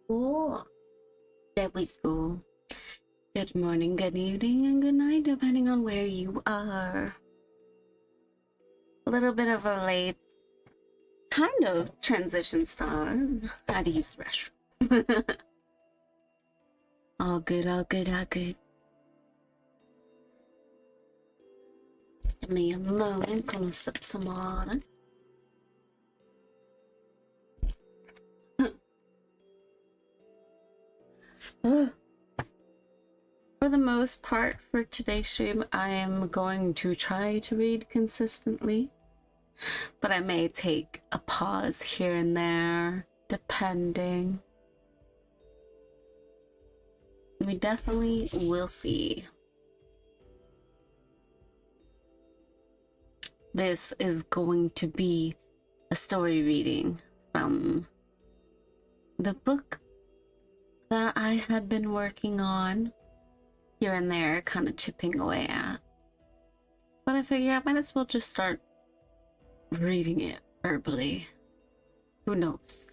Oh, there we go. Good morning, good evening, and good night, depending on where you are. A little bit of a late kind of transition start. I had to use the restroom. All good, all good, all good. Give me a moment, gonna sip some water. For the most part, for today's stream, I am going to try to read consistently, but I may take a pause here and there, depending. We definitely will see. This is going to be a story reading from the book that I had been working on here and there, kind of chipping away at. But I figure I might as well just start reading it verbally. Who knows?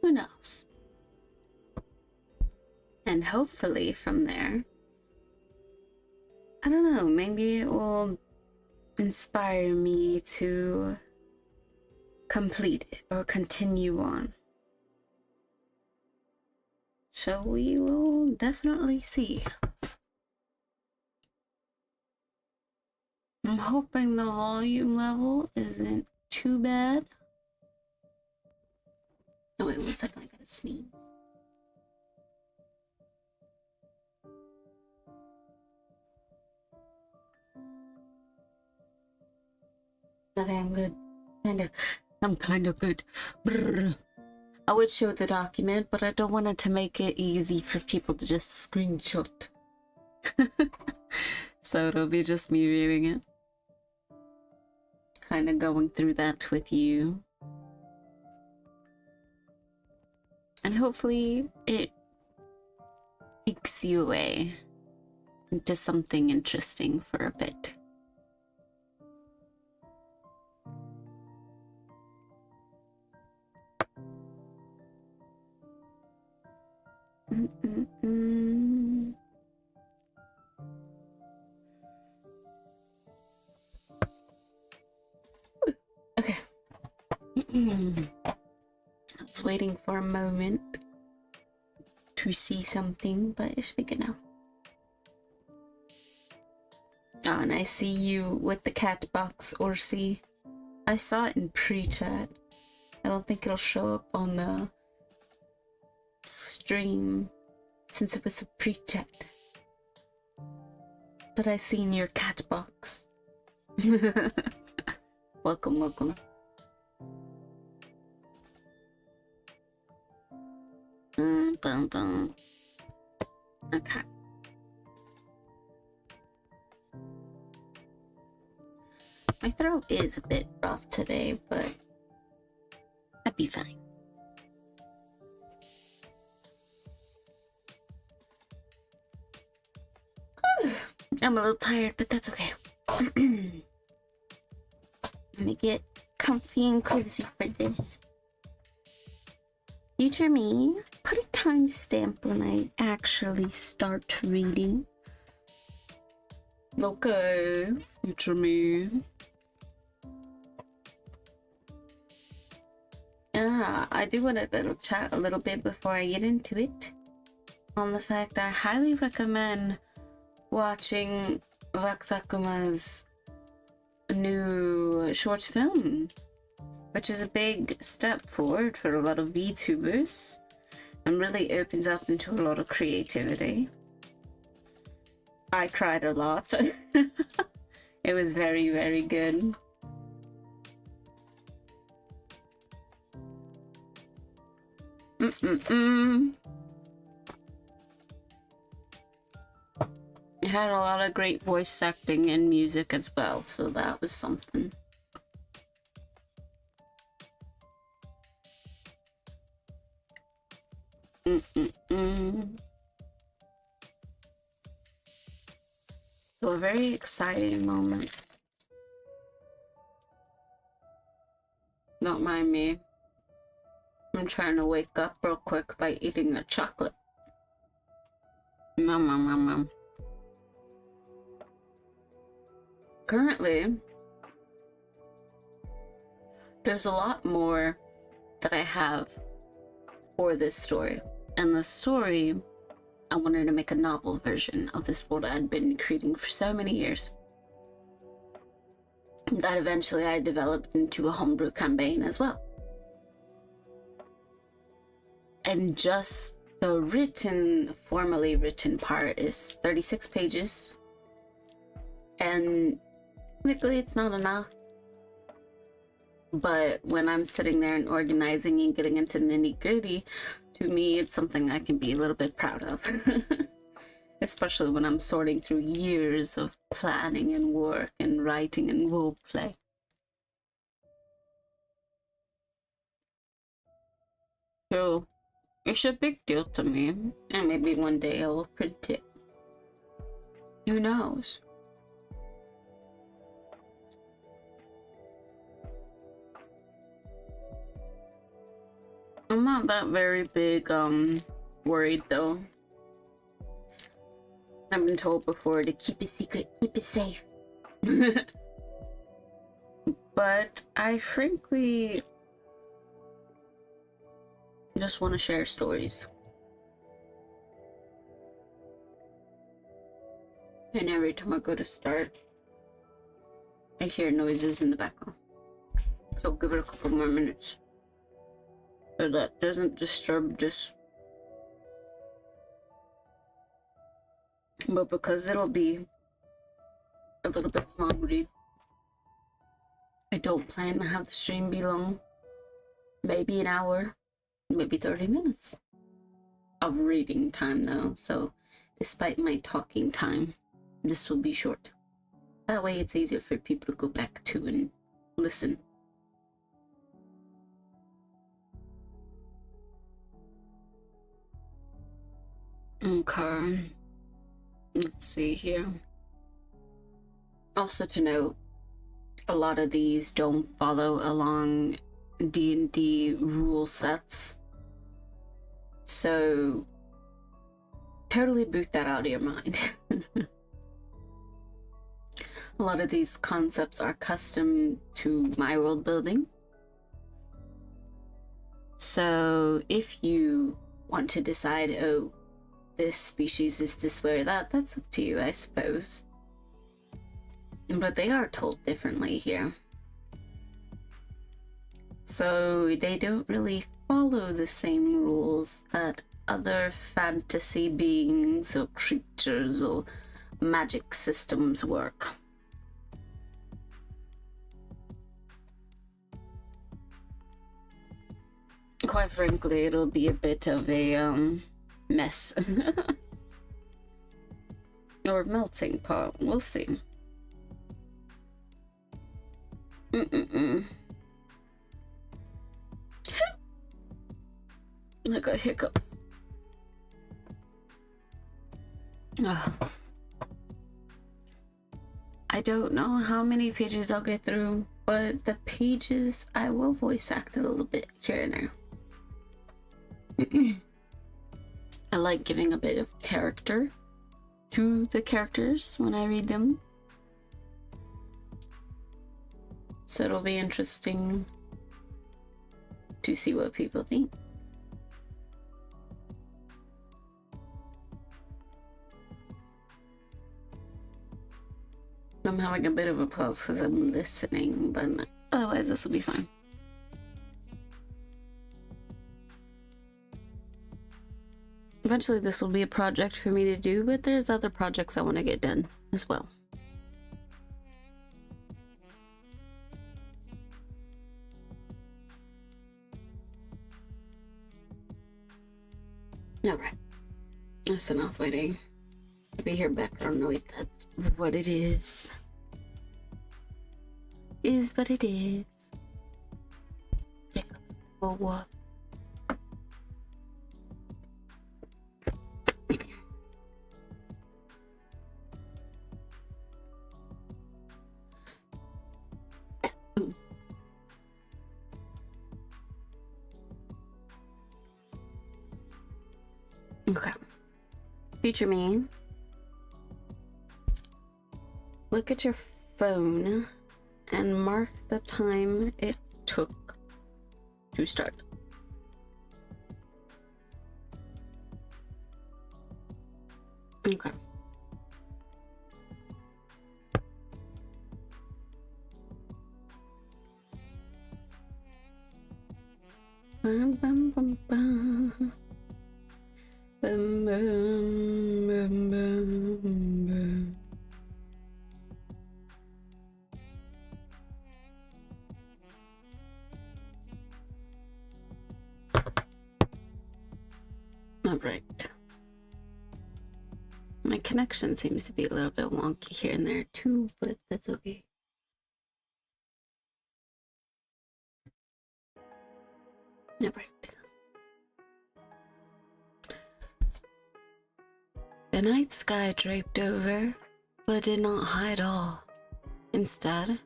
Who knows? And hopefully from there, I don't know, maybe it will inspire me to complete it or continue on. So we will definitely see. I'm hoping the volume level isn't too bad. Oh wait, 1 second, I gotta sneeze. Okay, I'm good. I'm kind of good. Brr. I would show the document, but I don't want it to make it easy for people to just screenshot. So it'll be just me reading it. Kind of going through that with you. And hopefully it takes you away into something interesting for a bit. Okay. I was waiting for a moment to see something, but it should be good now. Oh, and I see you with the cat box, Orsi. I saw it in pre-chat. I don't think it'll show up on the stream since it was a pre-chat. But I seen your cat box. Welcome, welcome. Bum, bum. Okay. My throat is a bit rough today, but I'd be fine. I'm a little tired, but that's okay. Let me get comfy and cozy for this. Future me, put a timestamp when I actually start reading. Okay, future me. I do want to chat a little bit before I get into it on the fact I highly recommend watching Vaksakuma's new short film, which is a big step forward for a lot of VTubers and really opens up into a lot of creativity. I cried a lot. It was very, very good. It had a lot of great voice acting and music as well, so that was something. So a very exciting moment. Don't mind me. I'm trying to wake up real quick by eating a chocolate. Nom. Currently, there's a lot more that I have for this story. And the story, I wanted to make a novel version of this world I had been creating for so many years. That eventually I developed into a homebrew campaign as well. And just the formally written part is 36 pages. And technically it's not enough. But when I'm sitting there and organizing and getting into the nitty-gritty, to me it's something I can be a little bit proud of. Especially when I'm sorting through years of planning and work and writing and roleplay. So it's a big deal to me, and maybe one day I will print it. Who knows? I'm not that very big worried though. I've been told before to keep it secret, keep it safe. But I frankly just want to share stories. And every time I go to start, I hear noises in the background. So give it a couple more minutes. So that doesn't disturb just. But because it'll be a little bit long read, I don't plan to have the stream be long. Maybe an hour, maybe 30 minutes of reading time though. So despite my talking time, this will be short. That way it's easier for people to go back to and listen. Okay. Let's see here. Also to note, a lot of these don't follow along D&D rule sets. So totally boot that out of your mind. A lot of these concepts are custom to my world building. So if you want to decide, oh, this species is this way or that, that's up to you, I suppose. But they are told differently here. So they don't really follow the same rules that other fantasy beings or creatures or magic systems work. Quite frankly, it'll be a bit of a mess. Or melting pot, we'll see. I got hiccups. I don't know how many pages I'll get through, but the pages I will voice act a little bit here and there. I like giving a bit of character to the characters when I read them. So it'll be interesting to see what people think. I'm having a bit of a pause because I'm listening, but otherwise this will be fine. Eventually this will be a project for me to do, but there's other projects I want to get done as well. Alright, that's enough waiting. If you hear background noise, that's what it is. Is what it is. Take a walk. Future me, look at your phone and mark the time it took to start. Okay. Bum, bum, bum, bum. Bum, bum, bum, bum, bum. All right. My connection seems to be a little bit wonky here and there too, but that's okay. All right. The night sky draped over, but did not hide all. Instead,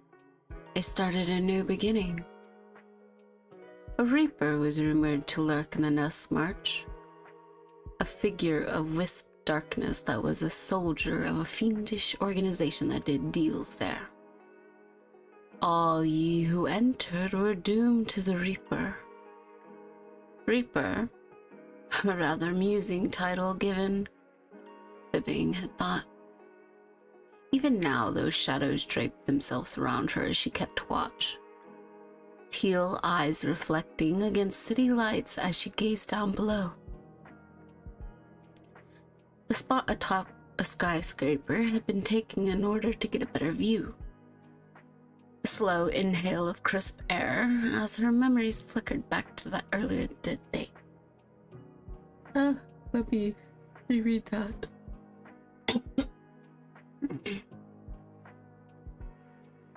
it started a new beginning. A reaper was rumored to lurk in the Nest March, a figure of wisped darkness that was a soldier of a fiendish organization that did deals there. All ye who entered were doomed to the Reaper. Reaper, a rather amusing title given, the being had thought. Even now those shadows draped themselves around her as she kept watch. Teal eyes reflecting against city lights as she gazed down below. The spot atop a skyscraper had been taken in order to get a better view. A slow inhale of crisp air as her memories flickered back to that earlier day. Let me reread that.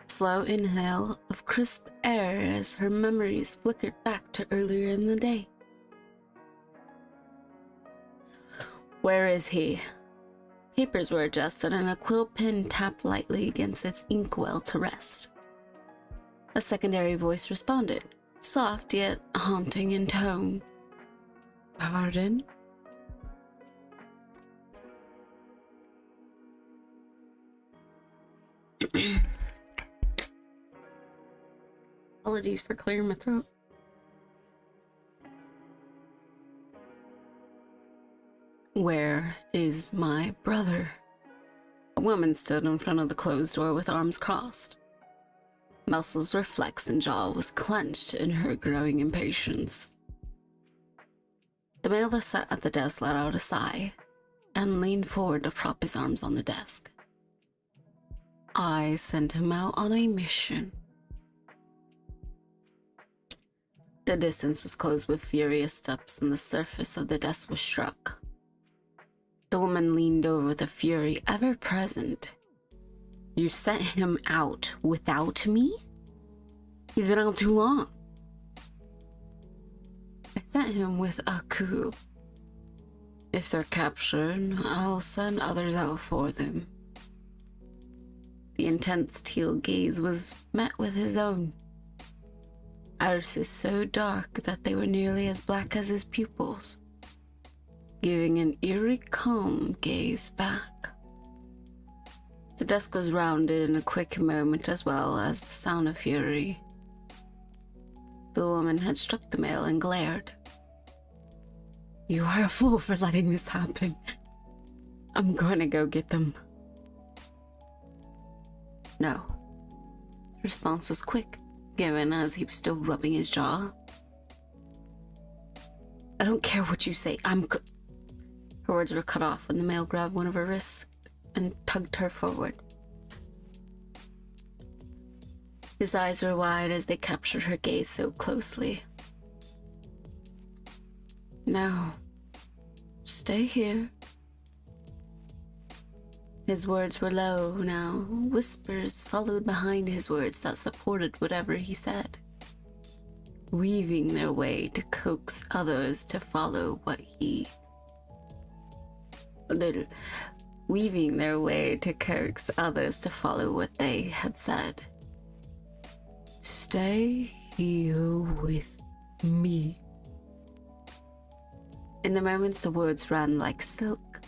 Slow inhale of crisp air as her memories flickered back to earlier in the day. Where is he? Papers were adjusted and a quill pen tapped lightly against its inkwell to rest. A secondary voice responded, soft yet haunting in tone. Pardon? Apologies for clearing my throat. Where is my brother? A woman stood in front of the closed door with arms crossed. Muscles were flexed and jaw was clenched in her growing impatience. The male that sat at the desk let out a sigh and leaned forward to prop his arms on the desk. I sent him out on a mission. The distance was closed with furious steps and the surface of the desk was struck. The woman leaned over with a fury ever present. You sent him out without me? He's been out too long. I sent him with a coup. If they're captured, I'll send others out for them. The intense teal gaze was met with his own. Irises so dark that they were nearly as black as his pupils, giving an eerie calm gaze back. The desk was rounded in a quick moment as well as the sound of fury. The woman had struck the male and glared. You are a fool for letting this happen. I'm going to go get them. No. The response was quick, given as he was still rubbing his jaw. I don't care what you say, Her words were cut off when the male grabbed one of her wrists and tugged her forward. His eyes were wide as they captured her gaze so closely. No. Stay here. His words were low now. Whispers followed behind his words that supported whatever he said, weaving their way to coax others to follow what he... weaving their way to coax others to follow what they had said. Stay here with me. In the moments the words ran like silk,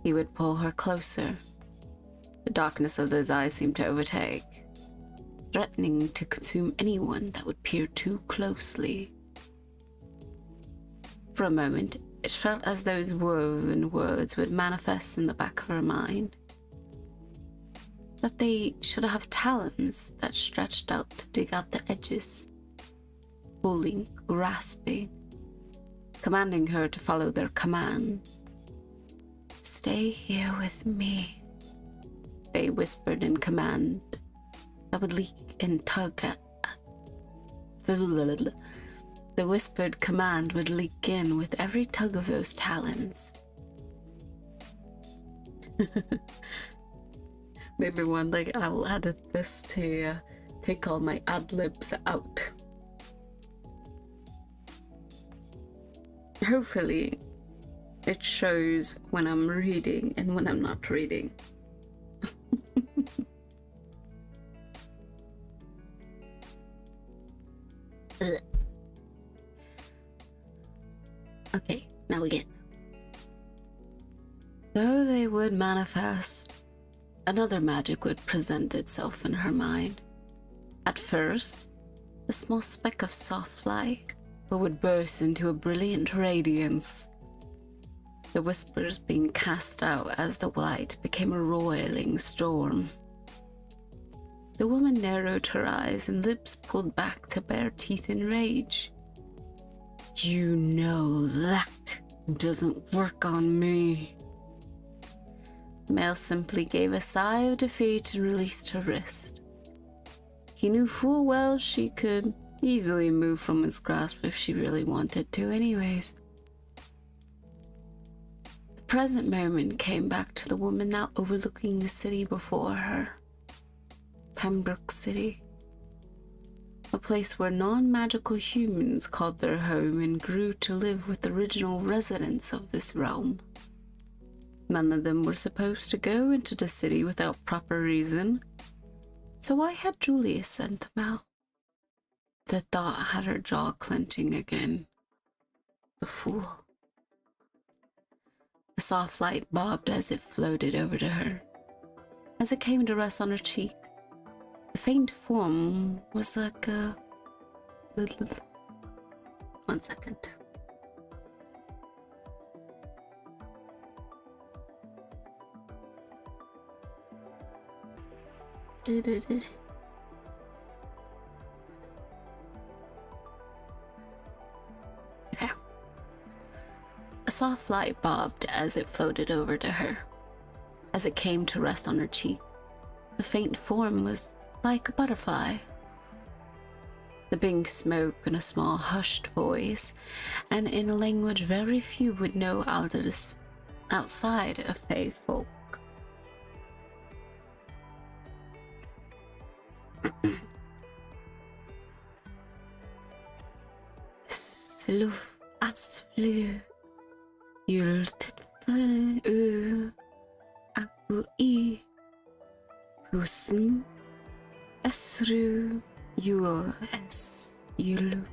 He would pull her closer. The darkness of those eyes seemed to overtake, threatening to consume anyone that would peer too closely. For a moment, it felt as those woven words would manifest in the back of her mind. That they should have talons that stretched out to dig out the edges, pulling, grasping, commanding her to follow their command. "Stay here with me," they whispered in command that would leak and tug at the whispered command would leak in with every tug of those talons. Maybe one day I'll edit this to take all my ad-libs out. Hopefully it shows when I'm reading and when I'm not reading. Okay, now again. Though they would manifest, another magic would present itself in her mind. At first, a small speck of soft light, but would burst into a brilliant radiance, the whispers being cast out as the light became a roiling storm. The woman narrowed her eyes and lips pulled back to bare teeth in rage. "You know that doesn't work on me." The male simply gave a sigh of defeat and released her wrist. He knew full well she could easily move from his grasp if she really wanted to anyways. The present moment came back to the woman now overlooking the city before her. Pembroke City. A place where non-magical humans called their home and grew to live with the original residents of this realm. None of them were supposed to go into the city without proper reason, so why had Julius sent them out? The thought had her jaw clenching again. The fool. A soft light bobbed as it floated over to her. As it came to rest on her cheek, the faint form was like a... 1 second. Okay. A soft light bobbed as it floated over to her. As it came to rest on her cheek, the faint form was like a butterfly. The Bing spoke in a small hushed voice, and in a language very few would know outside of Fae folk. Sluf asflu yultflu aku I rusen esru us yulu.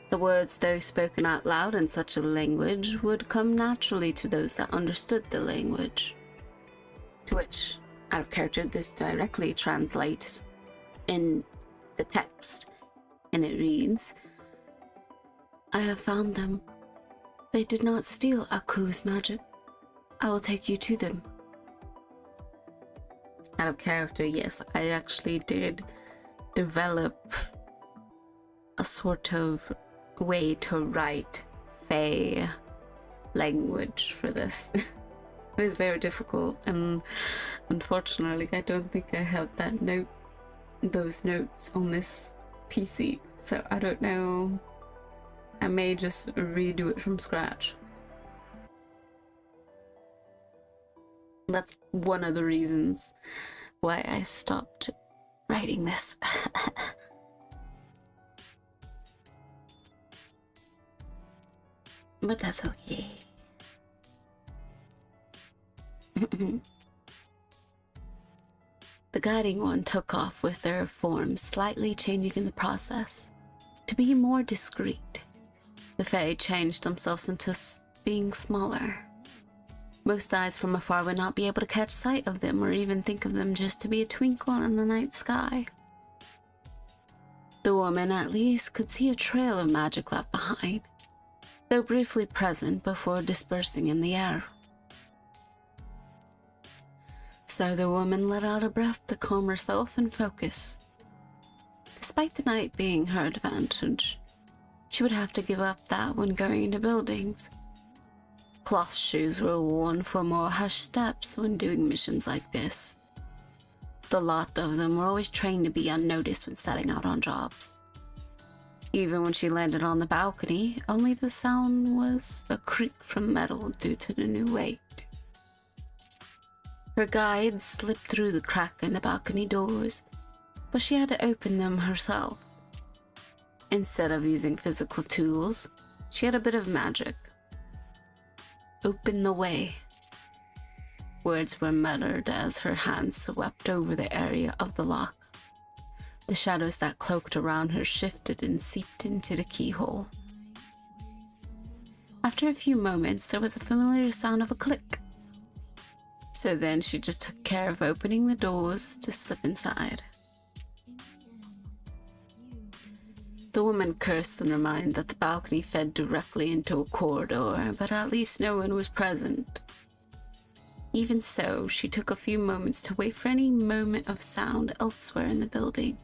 The words, though spoken out loud in such a language, would come naturally to those that understood the language. To which, out of character, this directly translates in the text, and it reads, "I have found them. They did not steal Aku's magic. I will take you to them." Out of character, yes, I actually did develop a sort of way to write Fae language for this. It was very difficult, and unfortunately I don't think I have those notes on this PC, so I don't know. I may just redo it from scratch. That's one of the reasons why I stopped writing this. But that's okay. The guiding one took off with their forms slightly changing in the process. To be more discreet, the Fae changed themselves into being smaller. Most eyes from afar would not be able to catch sight of them or even think of them just to be a twinkle in the night sky. The woman at least could see a trail of magic left behind, though briefly present before dispersing in the air. So the woman let out a breath to calm herself and focus. Despite the night being her advantage, she would have to give up that when going into buildings. Cloth shoes were worn for more hushed steps when doing missions like this. The lot of them were always trained to be unnoticed when setting out on jobs. Even when she landed on the balcony, only the sound was a creak from metal due to the new weight. Her guide slipped through the crack in the balcony doors, but she had to open them herself. Instead of using physical tools, she had a bit of magic. "Open the way." Words were muttered as her hands swept over the area of the lock. The shadows that cloaked around her shifted and seeped into the keyhole. After a few moments, there was a familiar sound of a click. So then she just took care of opening the doors to slip inside. The woman cursed in her mind that the balcony fed directly into a corridor, but at least no one was present. Even so, she took a few moments to wait for any moment of sound elsewhere in the building.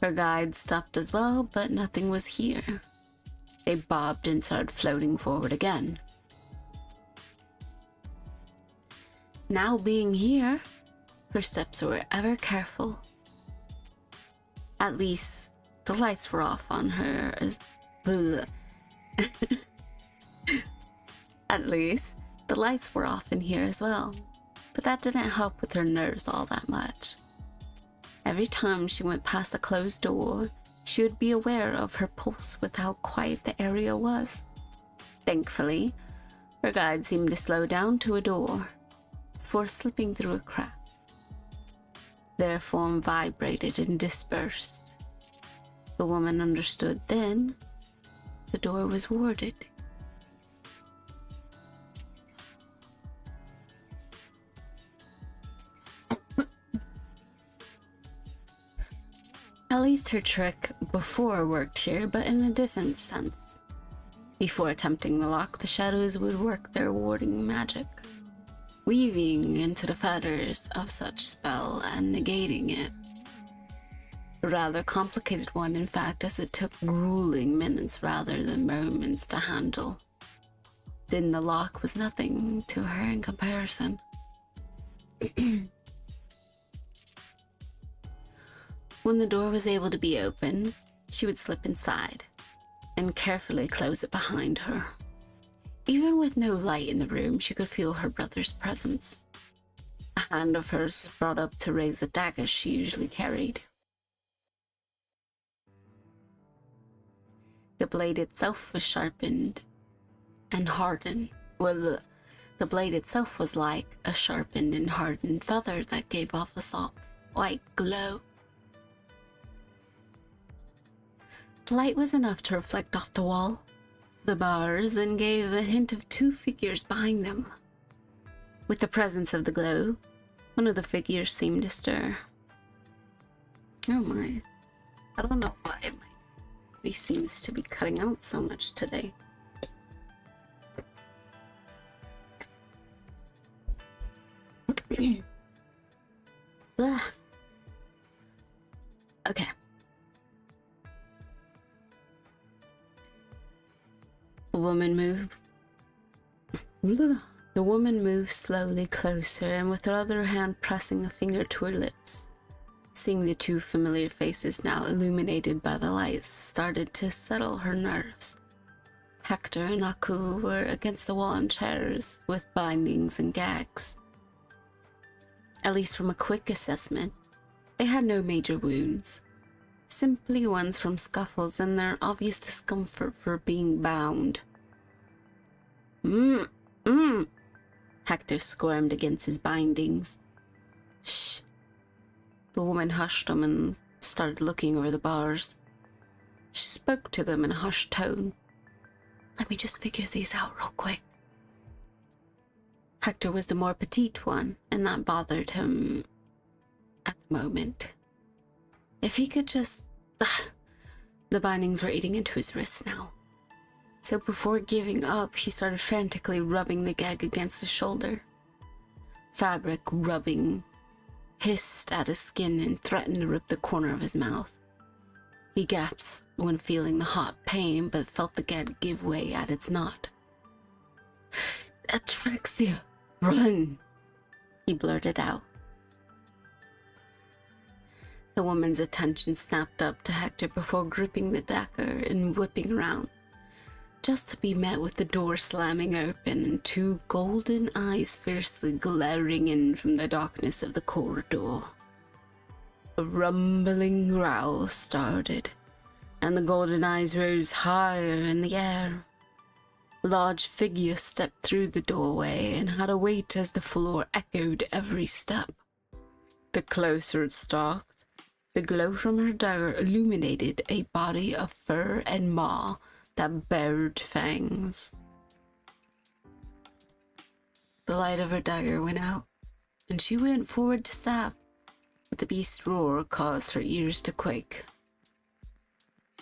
Her guide stopped as well, but nothing was here. They bobbed and started floating forward again. Now being here, her steps were ever careful. At least, the lights were off on her as... At least, the lights were off in here as well, but that didn't help with her nerves all that much. Every time she went past a closed door, she would be aware of her pulse with how quiet the area was. Thankfully, her guide seemed to slow down to a door, before slipping through a crack. Their form vibrated and dispersed. The woman understood then the door was warded. At least her trick before worked here, but in a different sense. Before attempting the lock, the shadows would work their warding magic, weaving into the fetters of such spell and negating it. A rather complicated one, in fact, as it took grueling minutes rather than moments to handle. Then the lock was nothing to her in comparison. When the door was able to be opened, she would slip inside and carefully close it behind her. Even with no light in the room, she could feel her brother's presence. A hand of hers brought up to raise the dagger she usually carried. The blade itself was sharpened and hardened. Well, the blade itself was like a sharpened and hardened feather that gave off a soft white glow. The light was enough to reflect off the wall, the bars, and gave a hint of two figures behind them. With the presence of the glow, one of the figures seemed to stir. Oh my. I don't know why my face seems to be cutting out so much today. Blah. Okay. The woman moved slowly closer, and with her other hand pressing a finger to her lips. Seeing the two familiar faces now illuminated by the lights started to settle her nerves. Hector and Aku were against the wall in chairs with bindings and gags. At least from a quick assessment, they had no major wounds. Simply ones from scuffles and their obvious discomfort for being bound. Hector squirmed against his bindings. Shh. The woman hushed him and started looking over the bars. She spoke to them in a hushed tone. Let me just figure these out real quick. Hector was the more petite one, and that bothered him at the moment. If he could just... The bindings were eating into his wrists now. So before giving up, he started frantically rubbing the gag against his shoulder. Fabric rubbing hissed at his skin and threatened to rip the corner of his mouth. He gasped when feeling the hot pain, but felt the gag give way at its knot. "Atraxia, run!" he blurted out. The woman's attention snapped up to Hector before gripping the dagger and whipping around, just to be met with the door slamming open and two golden eyes fiercely glaring in from the darkness of the corridor. A rumbling growl started, and the golden eyes rose higher in the air. A large figure stepped through the doorway and had to wait as the floor echoed every step. The closer it stalked, the glow from her dagger illuminated a body of fur and maw that bared fangs. The light of her dagger went out, and she went forward to stab, but the beast's roar caused her ears to quake.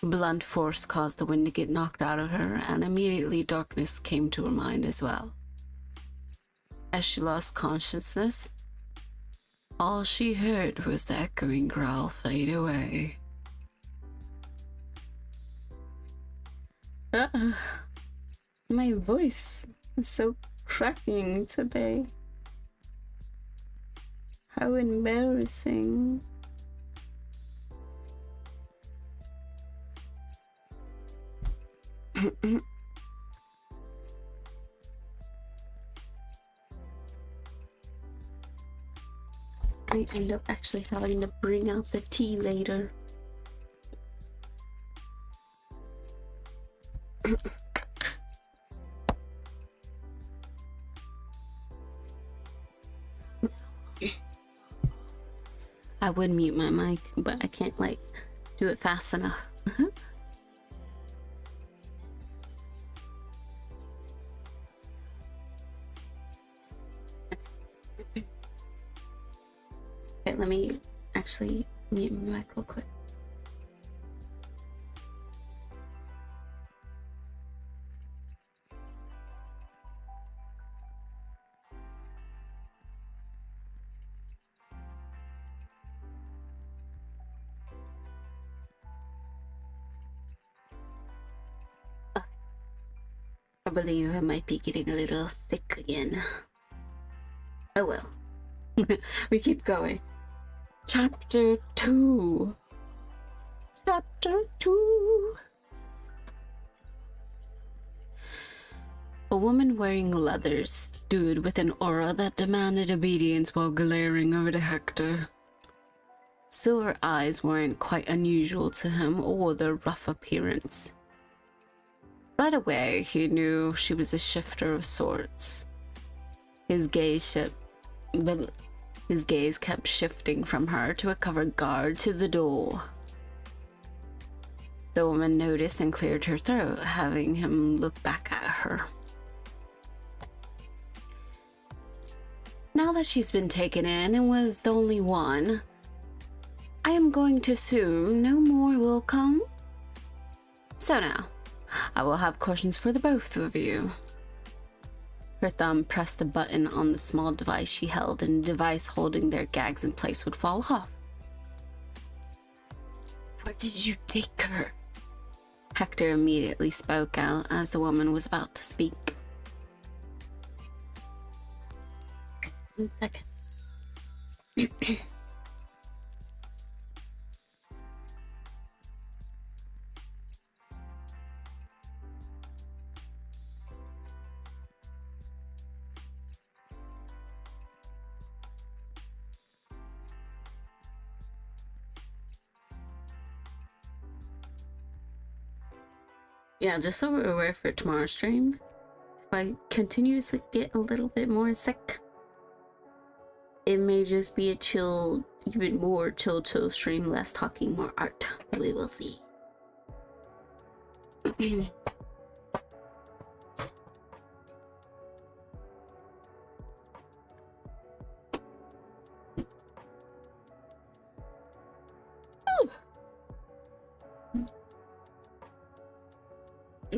Blunt force caused the wind to get knocked out of her, and immediately darkness came to her mind as well. As she lost consciousness, all she heard was the echoing growl fade away. My voice is so cracking today. How embarrassing. I end up actually having to bring out the tea later. I would mute my mic, but I can't like do it fast enough. Okay, let me actually mute my mic real quick. Okay. I believe I might be getting a little sick again. Oh well. We keep going. Chapter 2. Chapter 2. A woman wearing leather stood with an aura that demanded obedience while glaring over to Hector. Silver eyes weren't quite unusual to him or their rough appearance. Right away, he knew she was a shifter of sorts. His gaze kept shifting from her to a covered guard to the door. The woman noticed and cleared her throat, having him look back at her. Now that she's been taken in and was the only one, I am going to assume no more will come. So now, I will have questions for the both of you. Her thumb pressed a button on the small device she held, and the device holding their gags in place would fall off. Where did you take her? Hector immediately spoke out as the woman was about to speak. 1 second. Yeah, just so we're aware for tomorrow's stream, if I continue to get a little bit more sick, it may just be a chill, even more chill stream, less talking, more art. We will see.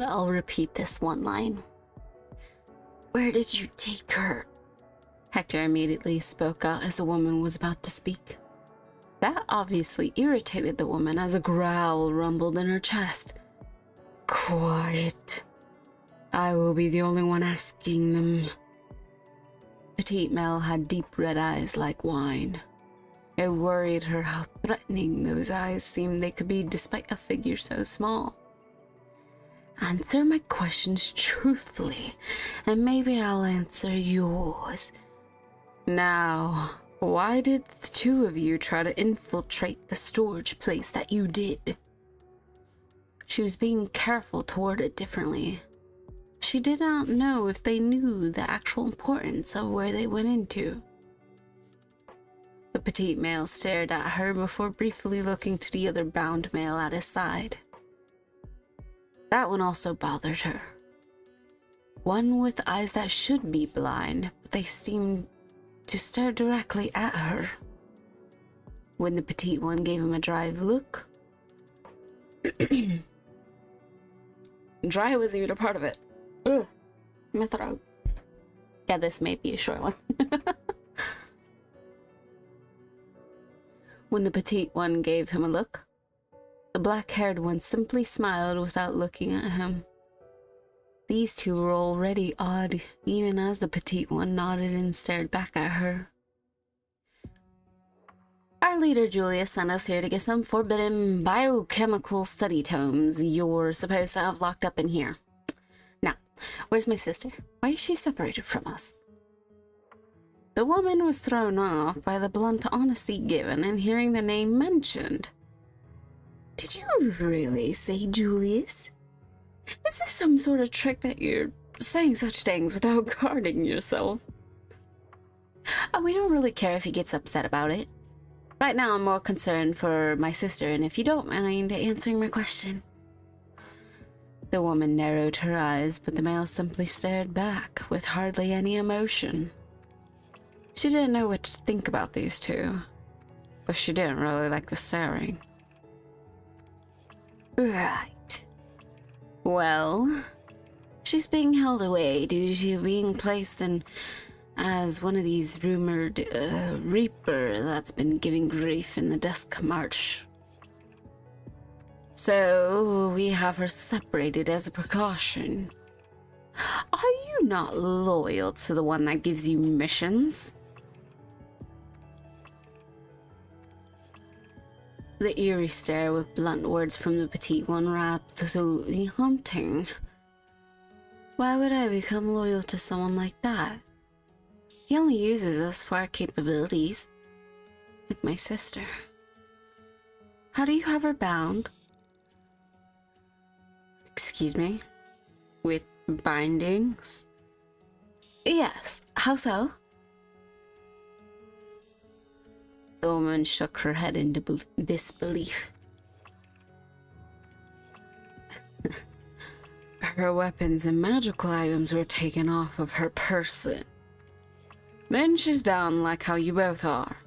I'll repeat this one line. Where did you take her? Hector immediately spoke out as the woman was about to speak. That obviously irritated the woman as a growl rumbled in her chest. Quiet. I will be the only one asking them. Petite Mel had deep red eyes like wine. It worried her how threatening those eyes seemed they could be despite a figure so small. Answer my questions truthfully, and maybe I'll answer yours. Now, why did the two of you try to infiltrate the storage place that you did? She was being careful to word it differently. She did not know if they knew the actual importance of where they went into. The petite male stared at her before briefly looking to the other bound male at his side. That one also bothered her. One with eyes that should be blind, but they seemed to stare directly at her. When the petite one gave him a dry look, dry wasn't even a part of it. Ugh, my throat. Yeah, this may be a short one. When the petite one gave him a look, the black-haired one simply smiled without looking at him. These two were already odd, even as the petite one nodded and stared back at her. Our leader Julius sent us here to get some forbidden biochemical study tomes you're supposed to have locked up in here. Now, where's my sister? Why is she separated from us? The woman was thrown off by the blunt honesty given and hearing the name mentioned. Did you really say Julius? Is this some sort of trick that you're saying such things without guarding yourself? Oh, we don't really care if he gets upset about it. Right now I'm more concerned for my sister, and if you don't mind answering my question. The woman narrowed her eyes, but the male simply stared back with hardly any emotion. She didn't know what to think about these two, but she didn't really like the staring. Right. Well, she's being held away due to being placed in as one of these rumored reaper that's been giving grief in the Dusk March. So we have her separated as a precaution. Are you not loyal to the one that gives you missions? The eerie stare with blunt words from the petite one were absolutely haunting. Why would I become loyal to someone like that? He only uses us for our capabilities. Like my sister. How do you have her bound? Excuse me? With bindings? Yes, how so? The woman shook her head in disbelief. Her weapons and magical items were taken off of her person. Then she's bound like how you both are.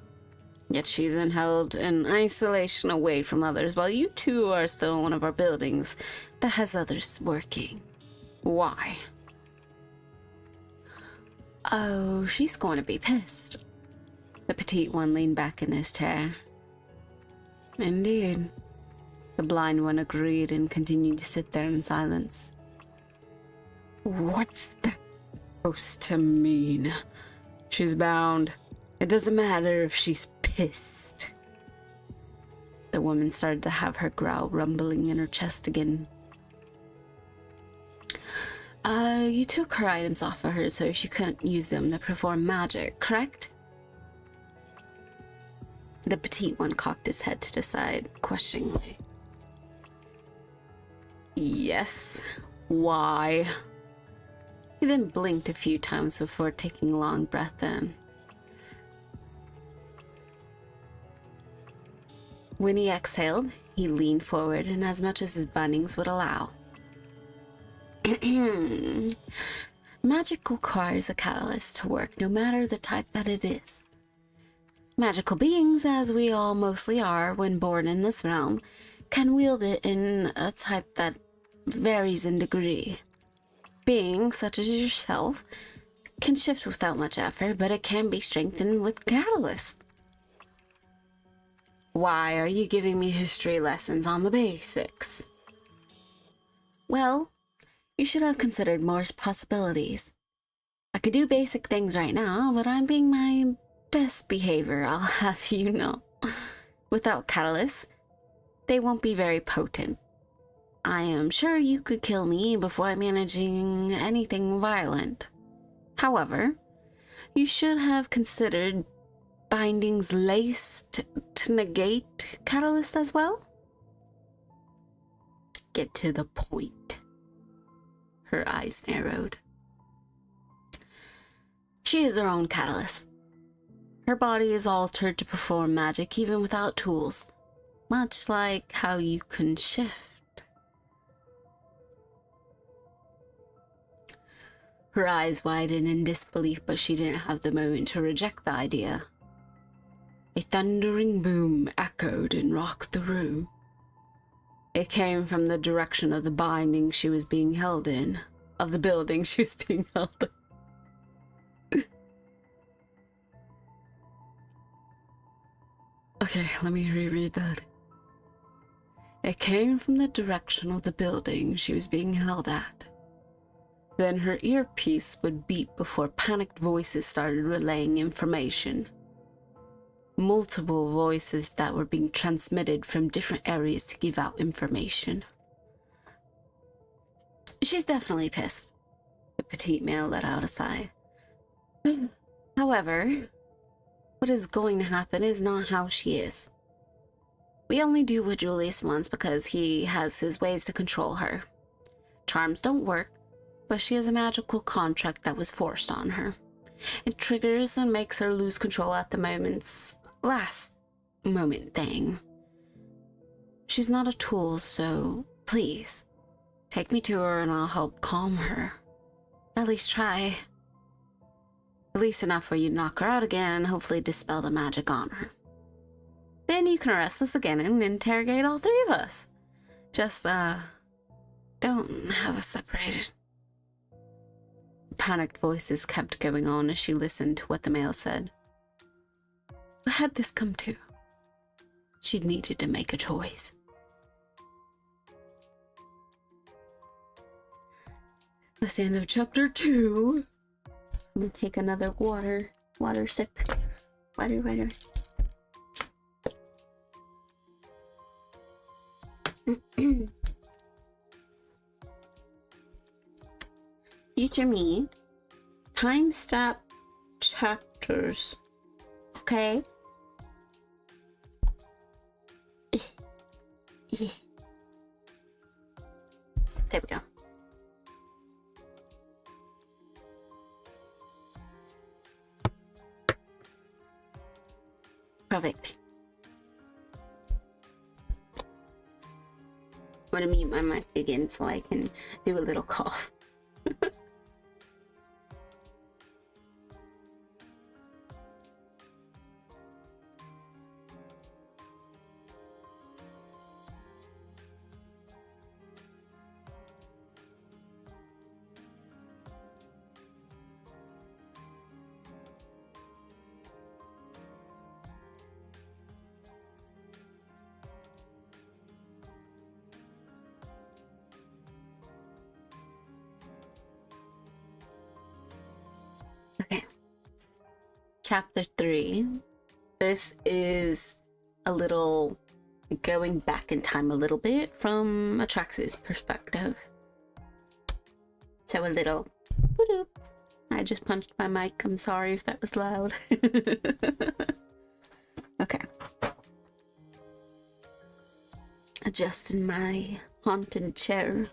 Yet she's held in isolation away from others, while you two are still in one of our buildings that has others working. Why? Oh, she's going to be pissed. The petite one leaned back in his chair. Indeed. The blind one agreed and continued to sit there in silence. What's that supposed to mean? She's bound. It doesn't matter if she's pissed. The woman started to have her growl rumbling in her chest again. You took her items off of her so she couldn't use them to perform magic, correct? The petite one cocked his head to the side, questioningly. Yes. Why? He then blinked a few times before taking a long breath in. When he exhaled, he leaned forward and as much as his bindings would allow. Magic requires a catalyst to work, no matter the type that it is. Magical beings, as we all mostly are when born in this realm, can wield it in a type that varies in degree. Beings such as yourself can shift without much effort, but it can be strengthened with catalyst. Why are you giving me history lessons on the basics? Well, you should have considered more possibilities. I could do basic things right now, but I'm being my best behavior, I'll have you know. Without catalysts, they won't be very potent. I am sure you could kill me before managing anything violent. However, you should have considered bindings laced to negate catalyst as well. Get to the point. Her eyes narrowed. She is her own catalyst. Her body is altered to perform magic even without tools, much like how you can shift. Her eyes widened in disbelief, but she didn't have the moment to reject the idea. A thundering boom echoed and rocked the room. It came from the direction of the binding she was being held in, of the building she was being held in. Okay, let me reread that. It came from the direction of the building she was being held at. Then her earpiece would beep before panicked voices started relaying information. Multiple voices that were being transmitted from different areas to give out information. She's definitely pissed. The petite male let out a sigh. However, what is going to happen is not how she is. We only do what Julius wants because he has his ways to control her. Charms don't work, but she has a magical contract that was forced on her. It triggers and makes her lose control at the moment's last moment thing. She's not a tool, so please, take me to her and I'll help calm her. Or at least try. At least enough for you to knock her out again and hopefully dispel the magic on her. Then you can arrest us again and interrogate all three of us. Just, don't have us separated. Panicked voices kept going on as she listened to what the male said. What had this come to? She'd needed to make a choice. That's the end of chapter 2. I'm gonna take another water sip. Water. Future me, time stop chapters, okay? There we go. Perfect. I'm gonna mute my mic again so I can do a little cough. Okay. Chapter 3. This is a little going back in time a little bit from Atrax's perspective. So a little whoop. I just punched my mic. I'm sorry if that was loud. Okay. Adjusting my haunted chair.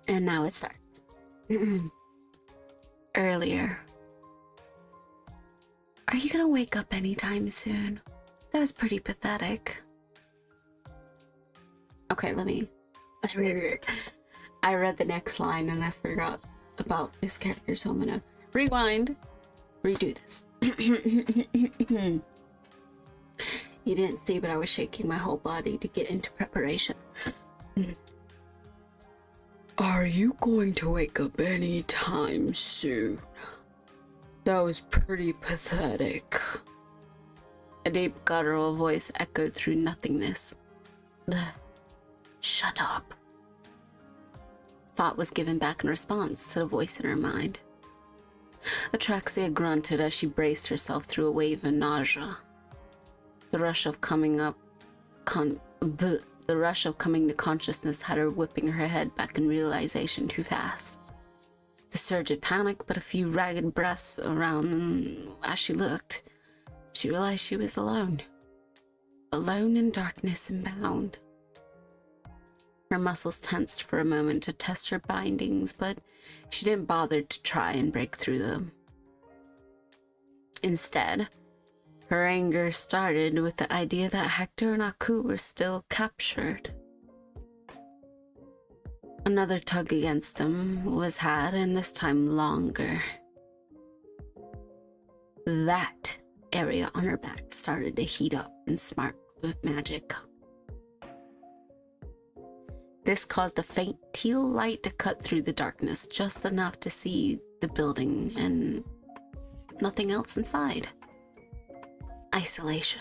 And now it starts. Earlier. Are you gonna wake up anytime soon? That was pretty pathetic. Okay, let me... I read the next line and I forgot about this character, so I'm gonna rewind, redo this. You didn't see, but I was shaking my whole body to get into preparation. Are you going to wake up any time soon? That was pretty pathetic. A deep guttural voice echoed through nothingness. Shut up. Thought was given back in response to the voice in her mind. Atraxia grunted as she braced herself through a wave of nausea. The rush of coming to consciousness had her whipping her head back in realization too fast. The surge of panic put a few ragged breaths around, and as she looked, she realized she was alone. Alone in darkness and bound. Her muscles tensed for a moment to test her bindings, but she didn't bother to try and break through them. Instead, her anger started with the idea that Hector and Aku were still captured. Another tug against them was had, and this time longer. That area on her back started to heat up and spark with magic. This caused a faint teal light to cut through the darkness, just enough to see the building and nothing else inside. Isolation.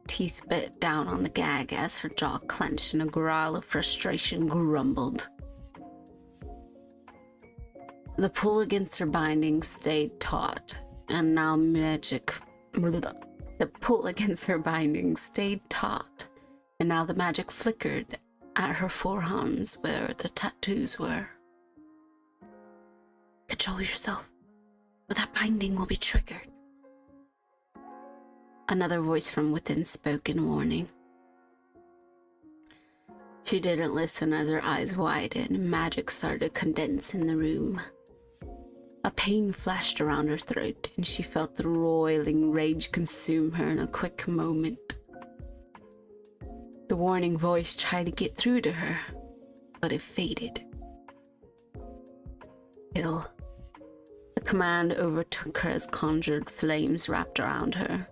Teeth bit down on the gag as her jaw clenched and a growl of frustration grumbled. The pull against her binding stayed taut, and now magic. The pull against her binding stayed taut, and now the magic flickered at her forearms where the tattoos were. Control yourself, or that binding will be triggered. Another voice from within spoke in warning. She didn't listen as her eyes widened and magic started to condense in the room. A pain flashed around her throat, and she felt the roiling rage consume her in a quick moment. The warning voice tried to get through to her, but it faded. Kill. The command overtook her as conjured flames wrapped around her.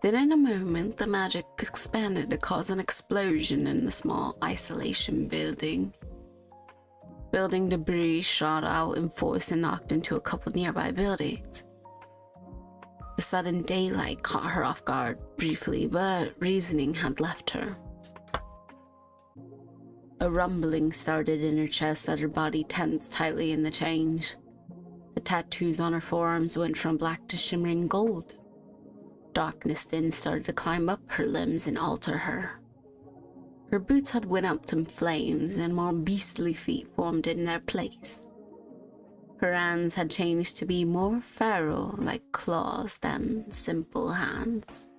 Then in a moment, the magic expanded to cause an explosion in the small isolation building. Building debris shot out in force and knocked into a couple nearby buildings. The sudden daylight caught her off guard briefly, but reasoning had left her. A rumbling started in her chest as her body tensed tightly in the change. The tattoos on her forearms went from black to shimmering gold. Darkness then started to climb up her limbs and alter her. Her boots had went up to flames, and more beastly feet formed in their place. Her hands had changed to be more feral, like claws, than simple hands.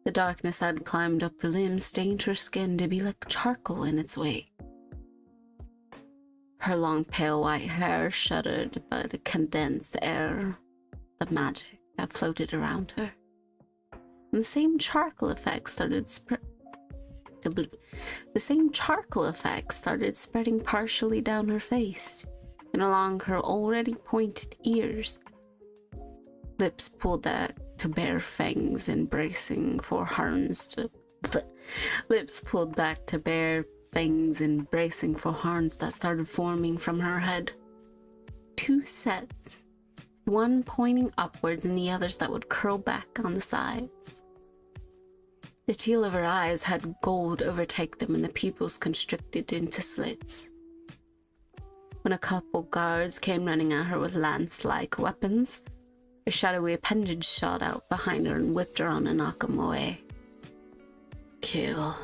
The darkness had climbed up her limbs, stained her skin to be like charcoal in its weight. Her long pale white hair shuddered by the condensed air, the magic that floated around her. And the same charcoal effect started spreading partially down her face and along her already pointed ears. Lips pulled back to bare fangs and bracing for horns that started forming from her head. Two sets, one pointing upwards and the others that would curl back on the sides. The teal of her eyes had gold overtake them and the pupils constricted into slits. When a couple guards came running at her with lance-like weapons, a shadowy appendage shot out behind her and whipped her on to knock them away. Kill.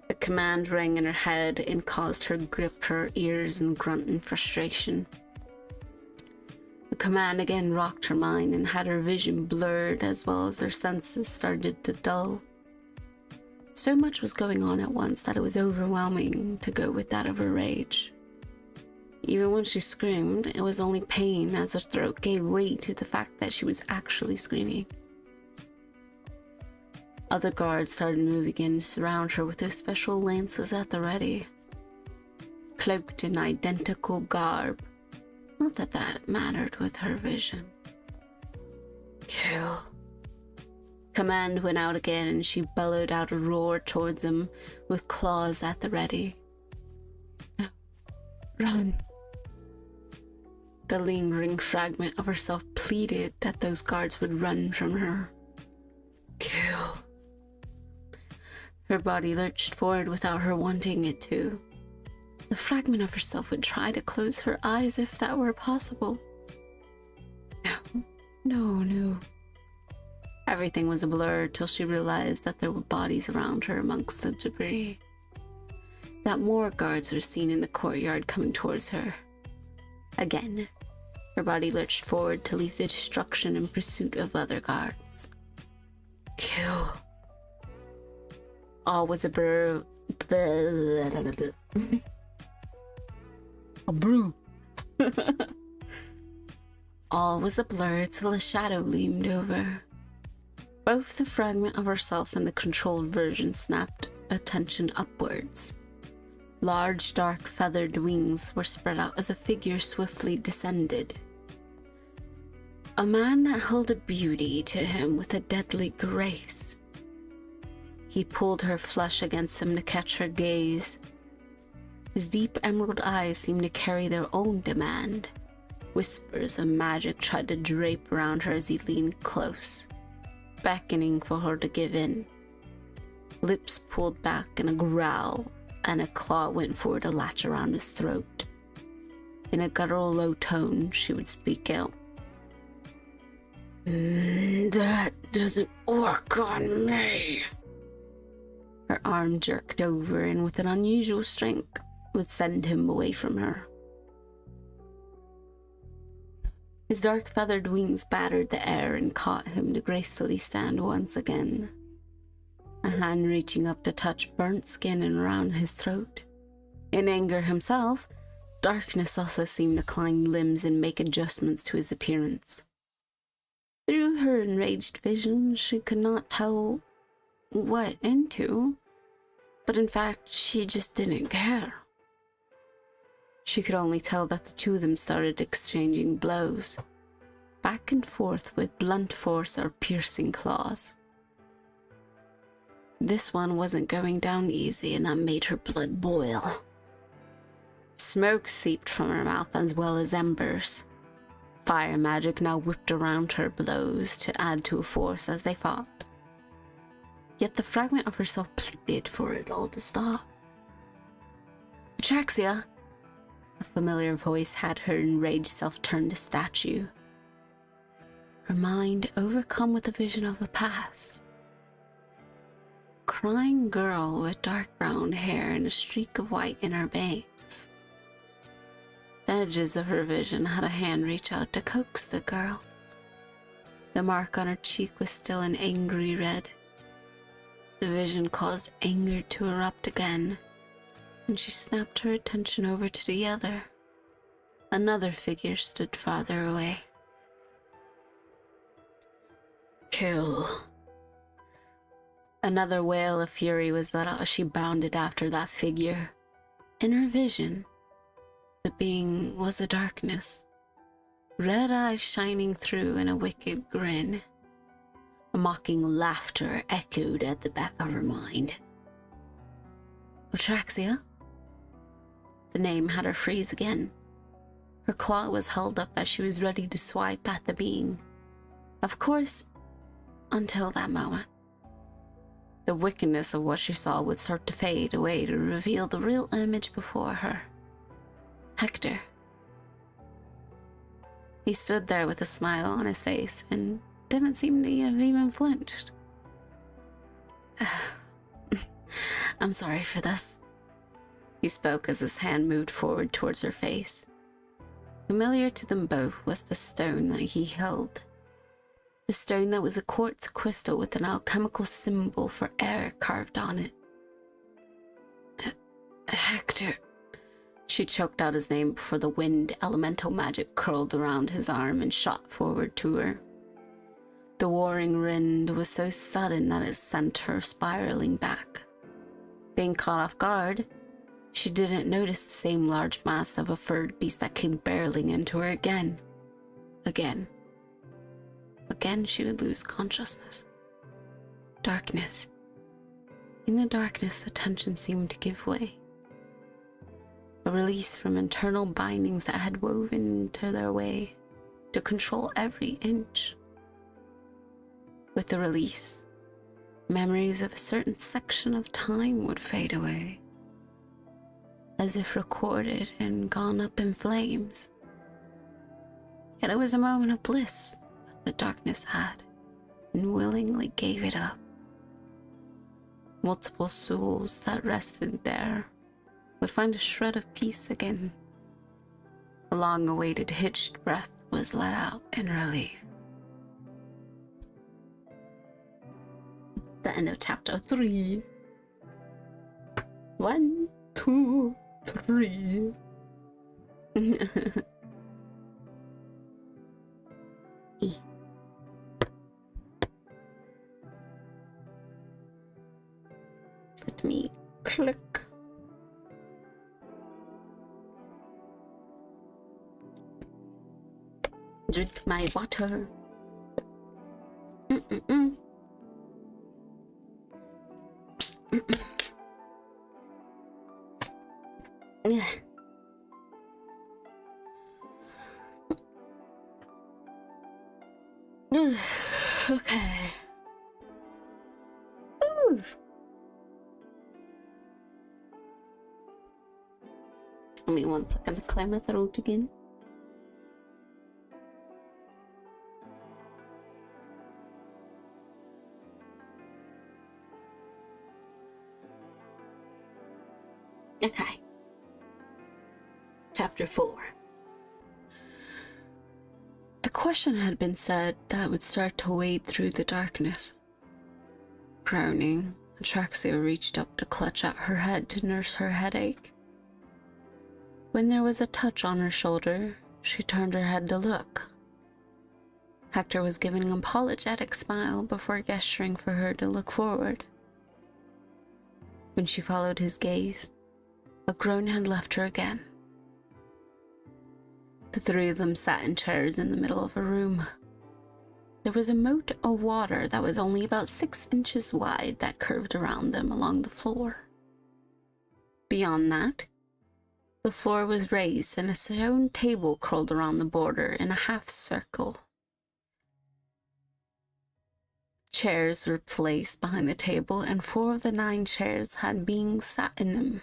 The command rang in her head and caused her to grip her ears and grunt in frustration. The command again rocked her mind and had her vision blurred as well as her senses started to dull. So much was going on at once that it was overwhelming to go with that of her rage. Even when she screamed, it was only pain as her throat gave way to the fact that she was actually screaming. Other guards started moving in to surround her with their special lances at the ready, cloaked in identical garb. Not that that mattered with her vision. Kill. Command went out again, and she bellowed out a roar towards him, with claws at the ready. No, run. The lingering fragment of herself pleaded that those guards would run from her. Kill. Her body lurched forward without her wanting it to. The fragment of herself would try to close her eyes if that were possible. No. Everything was a blur till she realized that there were bodies around her amongst the debris. That more guards were seen in the courtyard coming towards her. Again, her body lurched forward to leave the destruction in pursuit of other guards. Kill. All was a blur. A brew. All was a blur till a shadow loomed over. Both the fragment of herself and the controlled version snapped attention upwards. Large, dark, feathered wings were spread out as a figure swiftly descended. A man that held a beauty to him with a deadly grace. He pulled her flush against him to catch her gaze. His deep emerald eyes seemed to carry their own demand. Whispers of magic tried to drape around her as he leaned close, beckoning for her to give in. Lips pulled back in a growl, and a claw went forward to latch around his throat. In a guttural low tone, she would speak out. That doesn't work on me. Her arm jerked over and with an unusual strength would send him away from her. His dark feathered wings battered the air and caught him to gracefully stand once again. A hand reaching up to touch burnt skin and around his throat. In anger himself, darkness also seemed to climb limbs and make adjustments to his appearance. Through her enraged vision, she could not tell what into, but in fact, she just didn't care. She could only tell that the two of them started exchanging blows, back and forth with blunt force or piercing claws. This one wasn't going down easy, and that made her blood boil. Smoke seeped from her mouth as well as embers. Fire magic now whipped around her blows to add to a force as they fought. Yet the fragment of herself pleaded for it all to stop. Atraxia! A familiar voice had her enraged self turn to statue. Her mind overcome with a vision of the past. A crying girl with dark brown hair and a streak of white in her bangs. The edges of her vision had a hand reach out to coax the girl. The mark on her cheek was still an angry red. The vision caused anger to erupt again, and she snapped her attention over to the other. Another figure stood farther away. Kill. Another wail of fury was let out as she bounded after that figure. In her vision, the being was a darkness, red eyes shining through in a wicked grin. A mocking laughter echoed at the back of her mind. Atraxia? The name had her freeze again. Her claw was held up as she was ready to swipe at the being. Of course, until that moment. The wickedness of what she saw would start to fade away to reveal the real image before her. Hector. He stood there with a smile on his face and didn't seem to have even flinched. I'm sorry for this. He spoke as his hand moved forward towards her face. Familiar to them both was the stone that he held. The stone that was a quartz crystal with an alchemical symbol for air carved on it. Hector. She choked out his name before the wind elemental magic curled around his arm and shot forward to her. The warring wind was so sudden that it sent her spiraling back. Being caught off guard, she didn't notice the same large mass of a furred beast that came barreling into her again. Again she would lose consciousness. darkness. In the darkness, the tension seemed to give way. A release from internal bindings that had woven into their way to control every inch. With the release, memories of a certain section of time would fade away, as if recorded and gone up in flames. Yet it was a moment of bliss that the darkness had, and willingly gave it up. Multiple souls that rested there would find a shred of peace again. A long-awaited hitched breath was let out in relief. The end of chapter 3. 1, 2, 3. Let me click. Drink my water. Yeah. Okay. Ooh. Give me 1 second to clear my throat again. Okay. Chapter 4. A question had been said that would start to wade through the darkness. Groaning, Atraxia reached up to clutch at her head to nurse her headache. When there was a touch on her shoulder, she turned her head to look. Hector was giving an apologetic smile before gesturing for her to look forward. When she followed his gaze, a groan had left her again. The three of them sat in chairs in the middle of a room. There was a moat of water that was only about 6 inches wide that curved around them along the floor. Beyond that, the floor was raised and a stone table curled around the border in a half circle. Chairs were placed behind the table, and 4 of the 9 chairs had beings sat in them.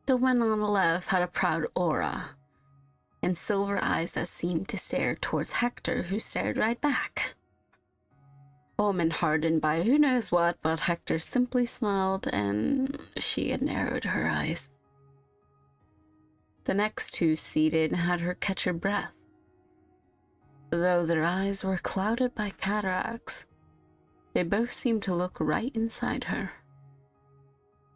The one on the left had a proud aura, and silver eyes that seemed to stare towards Hector, who stared right back. A woman hardened by who knows what, but Hector simply smiled, and she had narrowed her eyes. The next 2 seated had her catch her breath. Though their eyes were clouded by cataracts, they both seemed to look right inside her.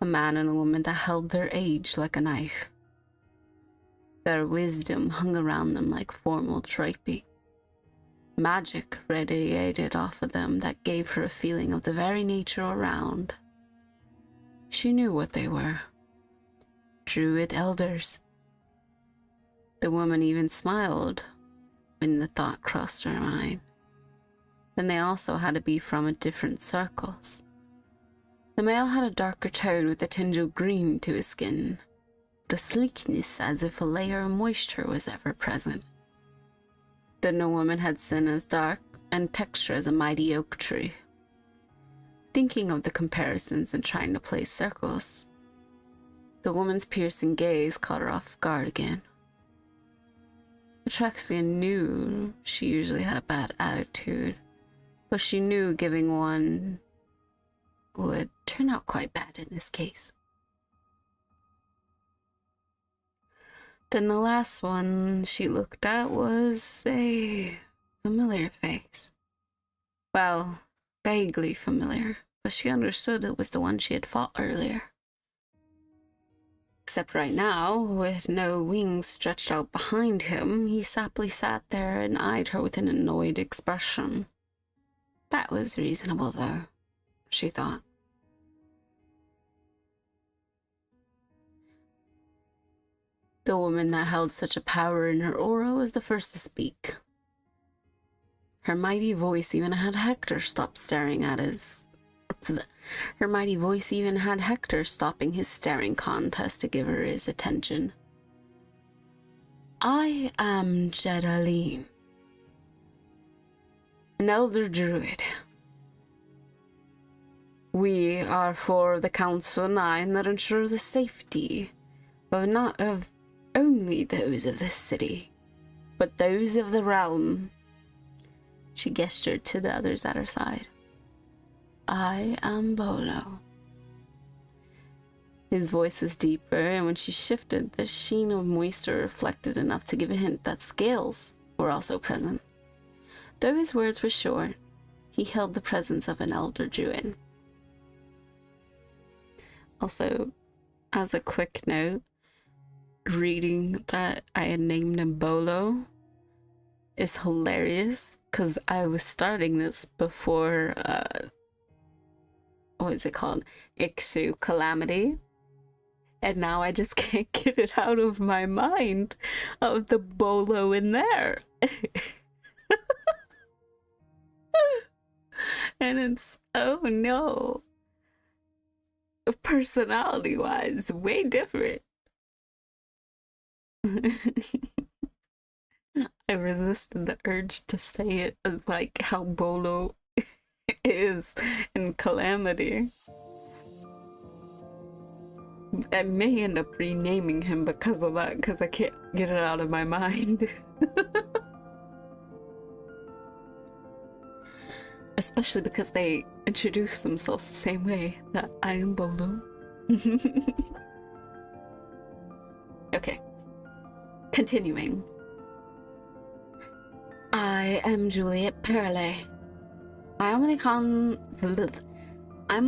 A man and a woman that held their age like a knife. Their wisdom hung around them like formal draping. Magic radiated off of them that gave her a feeling of the very nature around. She knew what they were. Druid elders. The woman even smiled when the thought crossed her mind. Then they also had to be from different circles. The male had a darker tone with a tinge of green to his skin, but a sleekness as if a layer of moisture was ever present. Then the woman had skin as dark and texture as a mighty oak tree. Thinking of the comparisons and trying to place circles, the woman's piercing gaze caught her off guard again. Atraxia knew she usually had a bad attitude, but she knew giving one would turn out quite bad in this case. Then the last one she looked at was a familiar face. Well, vaguely familiar, but she understood it was the one she had fought earlier. Except right now, with no wings stretched out behind him, he simply sat there and eyed her with an annoyed expression. That was reasonable, though, she thought. The woman that held such a power in her aura was the first to speak. Her mighty voice even had Hector stop staring at his... Her mighty voice even had Hector stopping his staring contest to give her his attention. I am Jedaline, an elder druid. We are for the Council 9 that ensure the safety of not of only those of this city, but those of the realm. She gestured to the others at her side. I am Bolo. His voice was deeper, and when she shifted, the sheen of moisture reflected enough to give a hint that scales were also present. Though his words were short, he held the presence of an elder druid. Also, as a quick note, reading that I had named him Bolo is hilarious, because I was starting this before, what is it called? Ixu Calamity. And now I just can't get it out of my mind of the Bolo in there. And it's, oh no. Personality-wise, way different. I resisted the urge to say it as like how Bolo is in Calamity. I may end up renaming him because of that, because I can't get it out of my mind. Especially because they introduce themselves the same way, that I am Bolo. Okay. Continuing. I am Juliet Perle. I'm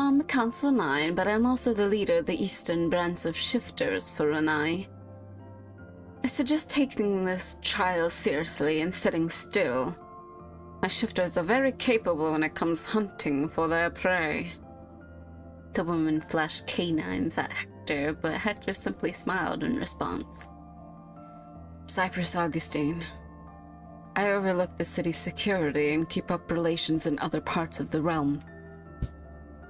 on the Council 9, but I'm also the leader of the Eastern branch of Shifters for Renai. I suggest taking this trial seriously and sitting still. My shifters are very capable when it comes hunting for their prey. The woman flashed canines at Hector, but Hector simply smiled in response. Cypress Augustine. I overlook the city's security and keep up relations in other parts of the realm.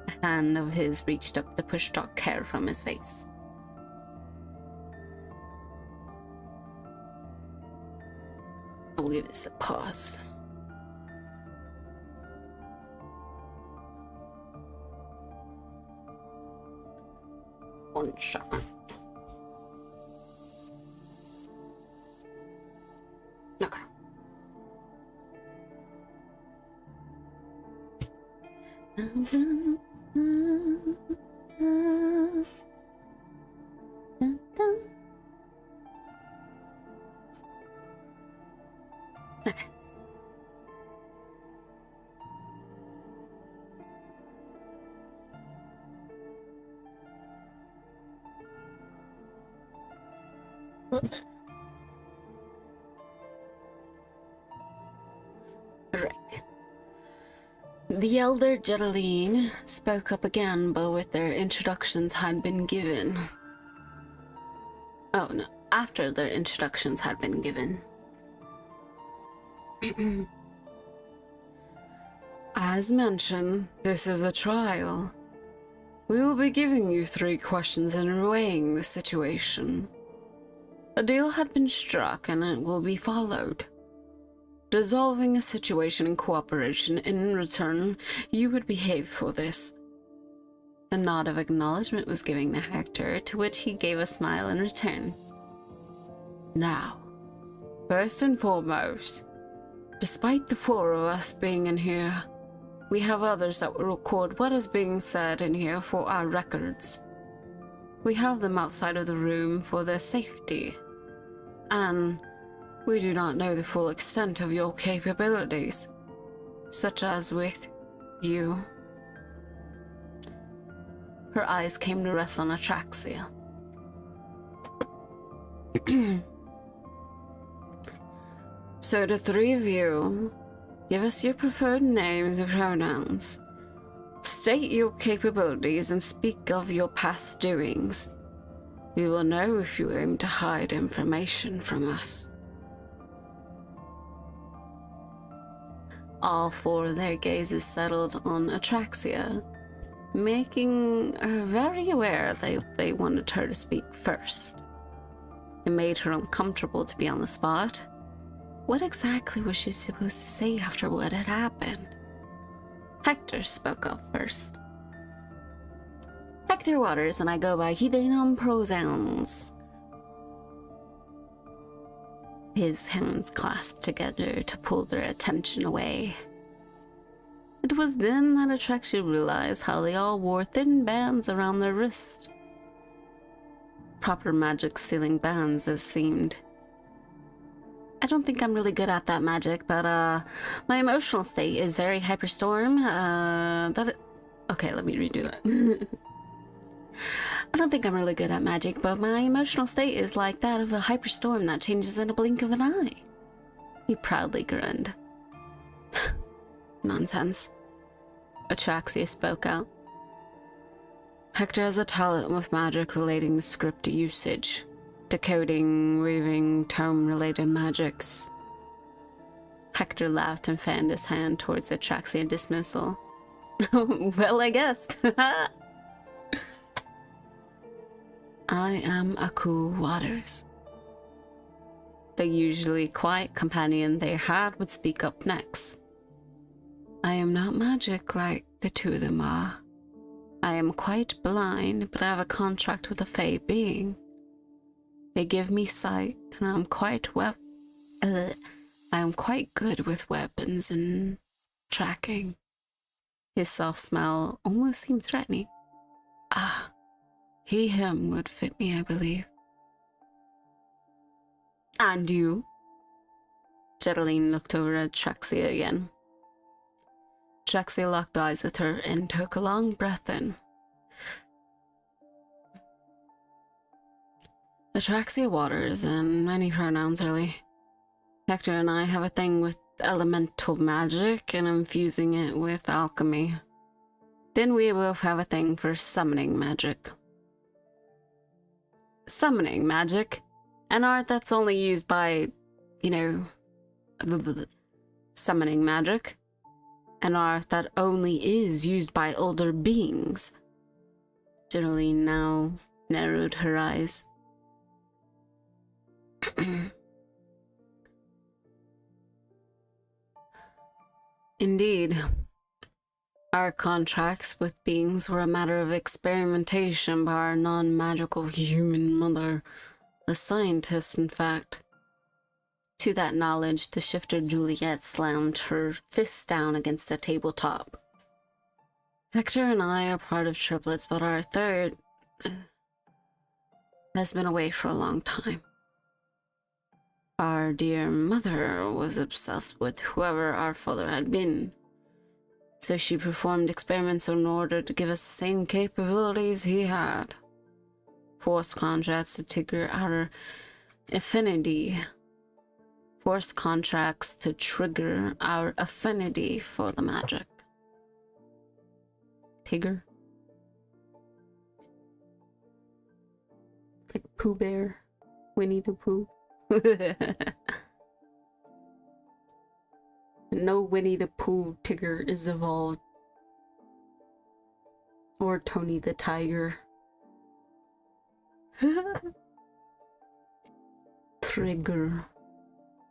A hand of his reached up to push dark hair from his face. I'll give this a pause. One shot. Okay. Okay. Oops. Right. The elder Jedaline spoke up again, but with their introductions had been given. Oh no, after their introductions had been given. As mentioned, this is a trial. We will be giving you 3 questions and weighing the situation. A deal had been struck and it will be followed. Dissolving a situation in cooperation, in return, you would behave for this. A nod of acknowledgement was given to Hector, to which he gave a smile in return. Now, first and foremost, despite the 4 of us being in here, we have others that will record what is being said in here for our records. We have them outside of the room for their safety, and we do not know the full extent of your capabilities, such as with you. Her eyes came to rest on Atraxia. So the 3 of you, give us your preferred names and pronouns. State your capabilities and speak of your past doings. We will know if you aim to hide information from us. All four of their gazes settled on Atraxia, making her very aware they wanted her to speak first. It made her uncomfortable to be on the spot. What exactly was she supposed to say after what had happened? Hector spoke up first. Hector Waters, and I go by Hidenon pronouns. His hands clasped together to pull their attention away. It was then that Atraxia realized how they all wore thin bands around their wrist. Proper magic sealing bands, as seemed. I don't think I'm really good at that magic, but my emotional state is very hyperstorm. Okay, let me redo that. I don't think I'm really good at magic, but my emotional state is like that of a hyperstorm that changes in a blink of an eye. He proudly grinned. Nonsense. Atraxia spoke out. Hector has a talent with magic relating to script usage, decoding, weaving, tome-related magics. Hector laughed and fanned his hand towards Atraxia in dismissal. Well, I guessed. I am Aku Waters. The usually quiet companion they had would speak up next. I am not magic like the two of them are. I am quite blind, but I have a contract with a Fae being. They give me sight, and I am quite good with weapons and tracking. His soft smile almost seemed threatening. Ah. Him would fit me, I believe. And you? Jedeline looked over at Atraxia again. Atraxia locked eyes with her and took a long breath in. Atraxia Waters, and many pronouns really. Hector and I have a thing with elemental magic and infusing it with alchemy. Then we both have a thing for summoning magic. Summoning magic, an art that's only used by, summoning magic, an art that only is used by older beings. Jedeline now narrowed her eyes. Indeed. Our contracts with beings were a matter of experimentation by our non-magical human mother, a scientist, in fact. To that knowledge, the shifter Juliet slammed her fist down against a tabletop. Hector and I are part of triplets, but our third has been away for a long time. Our dear mother was obsessed with whoever our father had been. So she performed experiments in order to give us the same capabilities he had. Forced contracts to trigger our affinity. Forced contracts to trigger our affinity for the magic. Tigger? Like Pooh Bear. Winnie the Pooh. No Winnie the Pooh Tigger is evolved. Or Tony the Tiger. Trigger.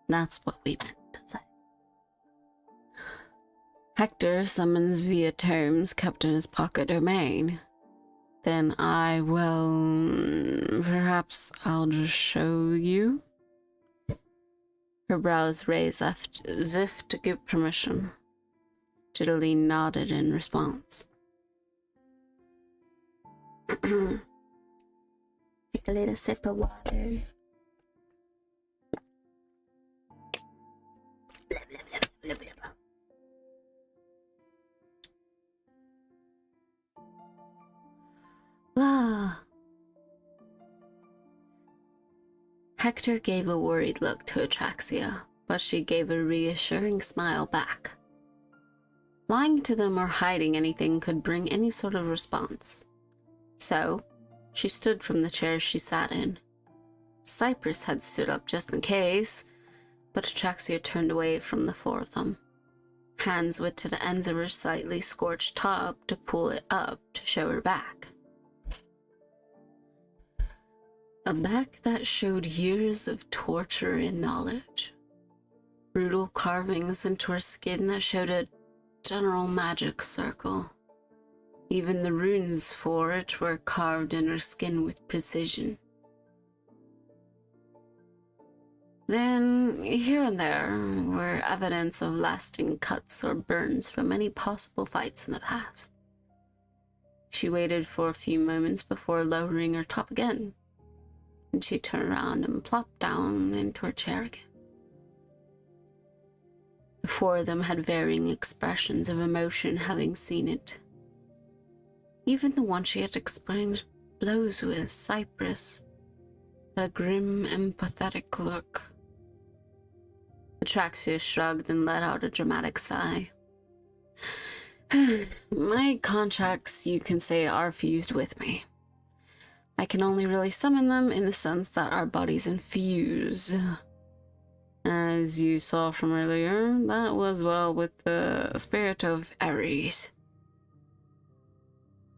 That's what we meant to say. Hector summons via terms kept in his pocket domain. Then perhaps I'll just show you. Her brows raised as if to give permission. Jedeline nodded in response. Take a little sip of water. Ah. Hector gave a worried look to Atraxia, but she gave a reassuring smile back. Lying to them or hiding anything could bring any sort of response. So, she stood from the chair she sat in. Cypress had stood up just in case, but Atraxia turned away from the four of them. hands went to the ends of her slightly scorched top to pull it up to show her back. A back that showed years of torture and knowledge. Brutal carvings into her skin that showed a general magic circle. Even the runes for it were carved in her skin with precision. Then, here and there, were evidence of lasting cuts or burns from any possible fights in the past. She waited for a few moments before lowering her top again, and she turned around and plopped down into her chair again. The four of them had varying expressions of emotion having seen it. Even the one she had exchanged blows with, Cypress, had a grim and pathetic look. Atraxia shrugged and let out a dramatic sigh. My contracts, you can say, are fused with me. I can only really summon them in the sense that our bodies infuse. As you saw from earlier, that was well with the spirit of Ares.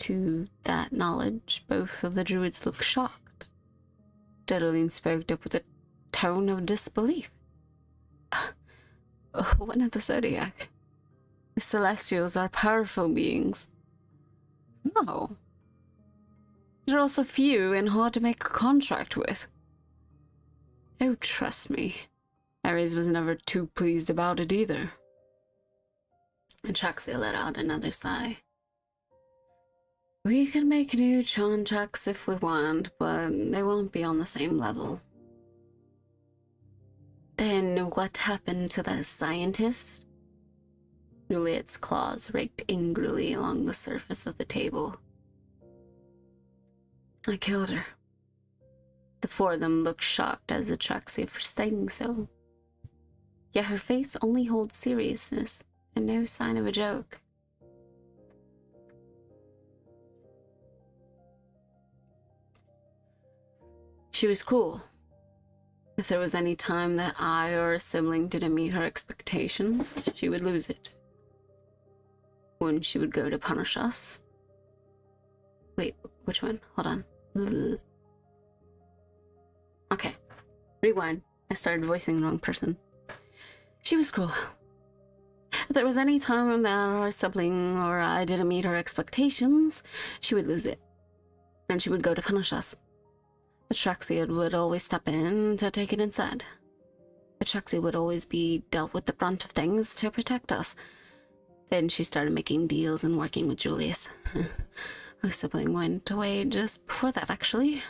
To that knowledge, both of the druids looked shocked. Dedeline spoke up with a tone of disbelief. One of the Zodiac. The Celestials are powerful beings. No. They're also few and hard to make a contract with. Oh, trust me. Ares was never too pleased about it either. Atraxia let out another sigh. We can make new contracts if we want, but they won't be on the same level. Then what happened to that scientist? Juliet's claws raked angrily along the surface of the table. I killed her. The four of them looked shocked as Atraxia for stating so. Yet her face only holds seriousness and no sign of a joke. She was cruel. If there was any time that I or a sibling didn't meet her expectations, she would lose it. When she would go to punish us. Wait, which one? Hold on. Okay. Rewind. I started voicing the wrong person. She was cruel. If there was any time that our sibling or I didn't meet her expectations, she would lose it. And she would go to punish us. Atraxia would always step in to take it instead. Atraxia would always be dealt with the brunt of things to protect us. Then she started making deals and working with Julius. Our sibling went away just before that, actually.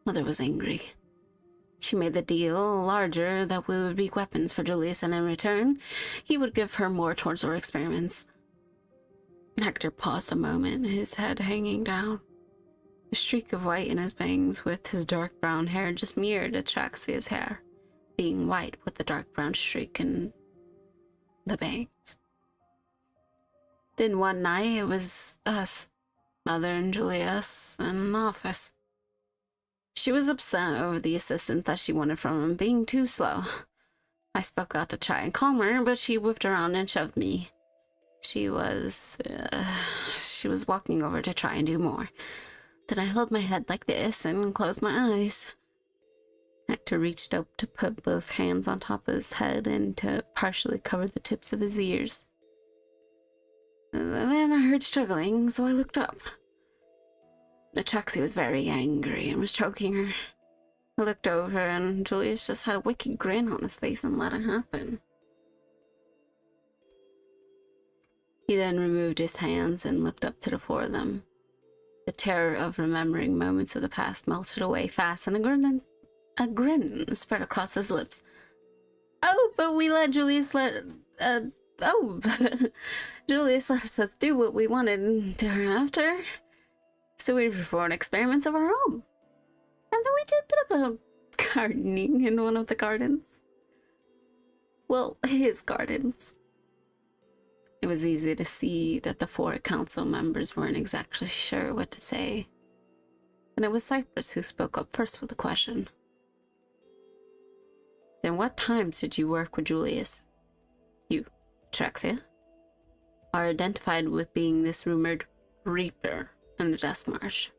Mother was angry. She made the deal larger that we would be weapons for Julius, and in return, he would give her more towards our experiments. Hector paused a moment, his head hanging down. The streak of white in his bangs with his dark brown hair just mirrored Atraxia's hair, being white with the dark brown streak in the bangs. Then one night it was us, Mother and Julius, in the office. She was upset over the assistance that she wanted from him being too slow. I spoke out to try and calm her, but she whipped around and shoved me. She was walking over to try and do more. Then I held my head like this and closed my eyes. Hector reached up to put both hands on top of his head and to partially cover the tips of his ears. Then I heard struggling, so I looked up. Atraxia was very angry and was choking her. I looked over and Julius just had a wicked grin on his face and let it happen. He then removed his hands and looked up to the four of them. The terror of remembering moments of the past melted away fast, and a grin spread across his lips. Oh, but we let Julius Julius let us do what we wanted to her after. So we performed experiments of our own. And then we did a bit of gardening in one of the gardens. Well, his gardens. It was easy to see that the four council members weren't exactly sure what to say. And it was Cypress who spoke up first with the question. Then what times did you work with Julius? You, Trexia, are identified with being this rumored Reaper in the Dusk Marsh.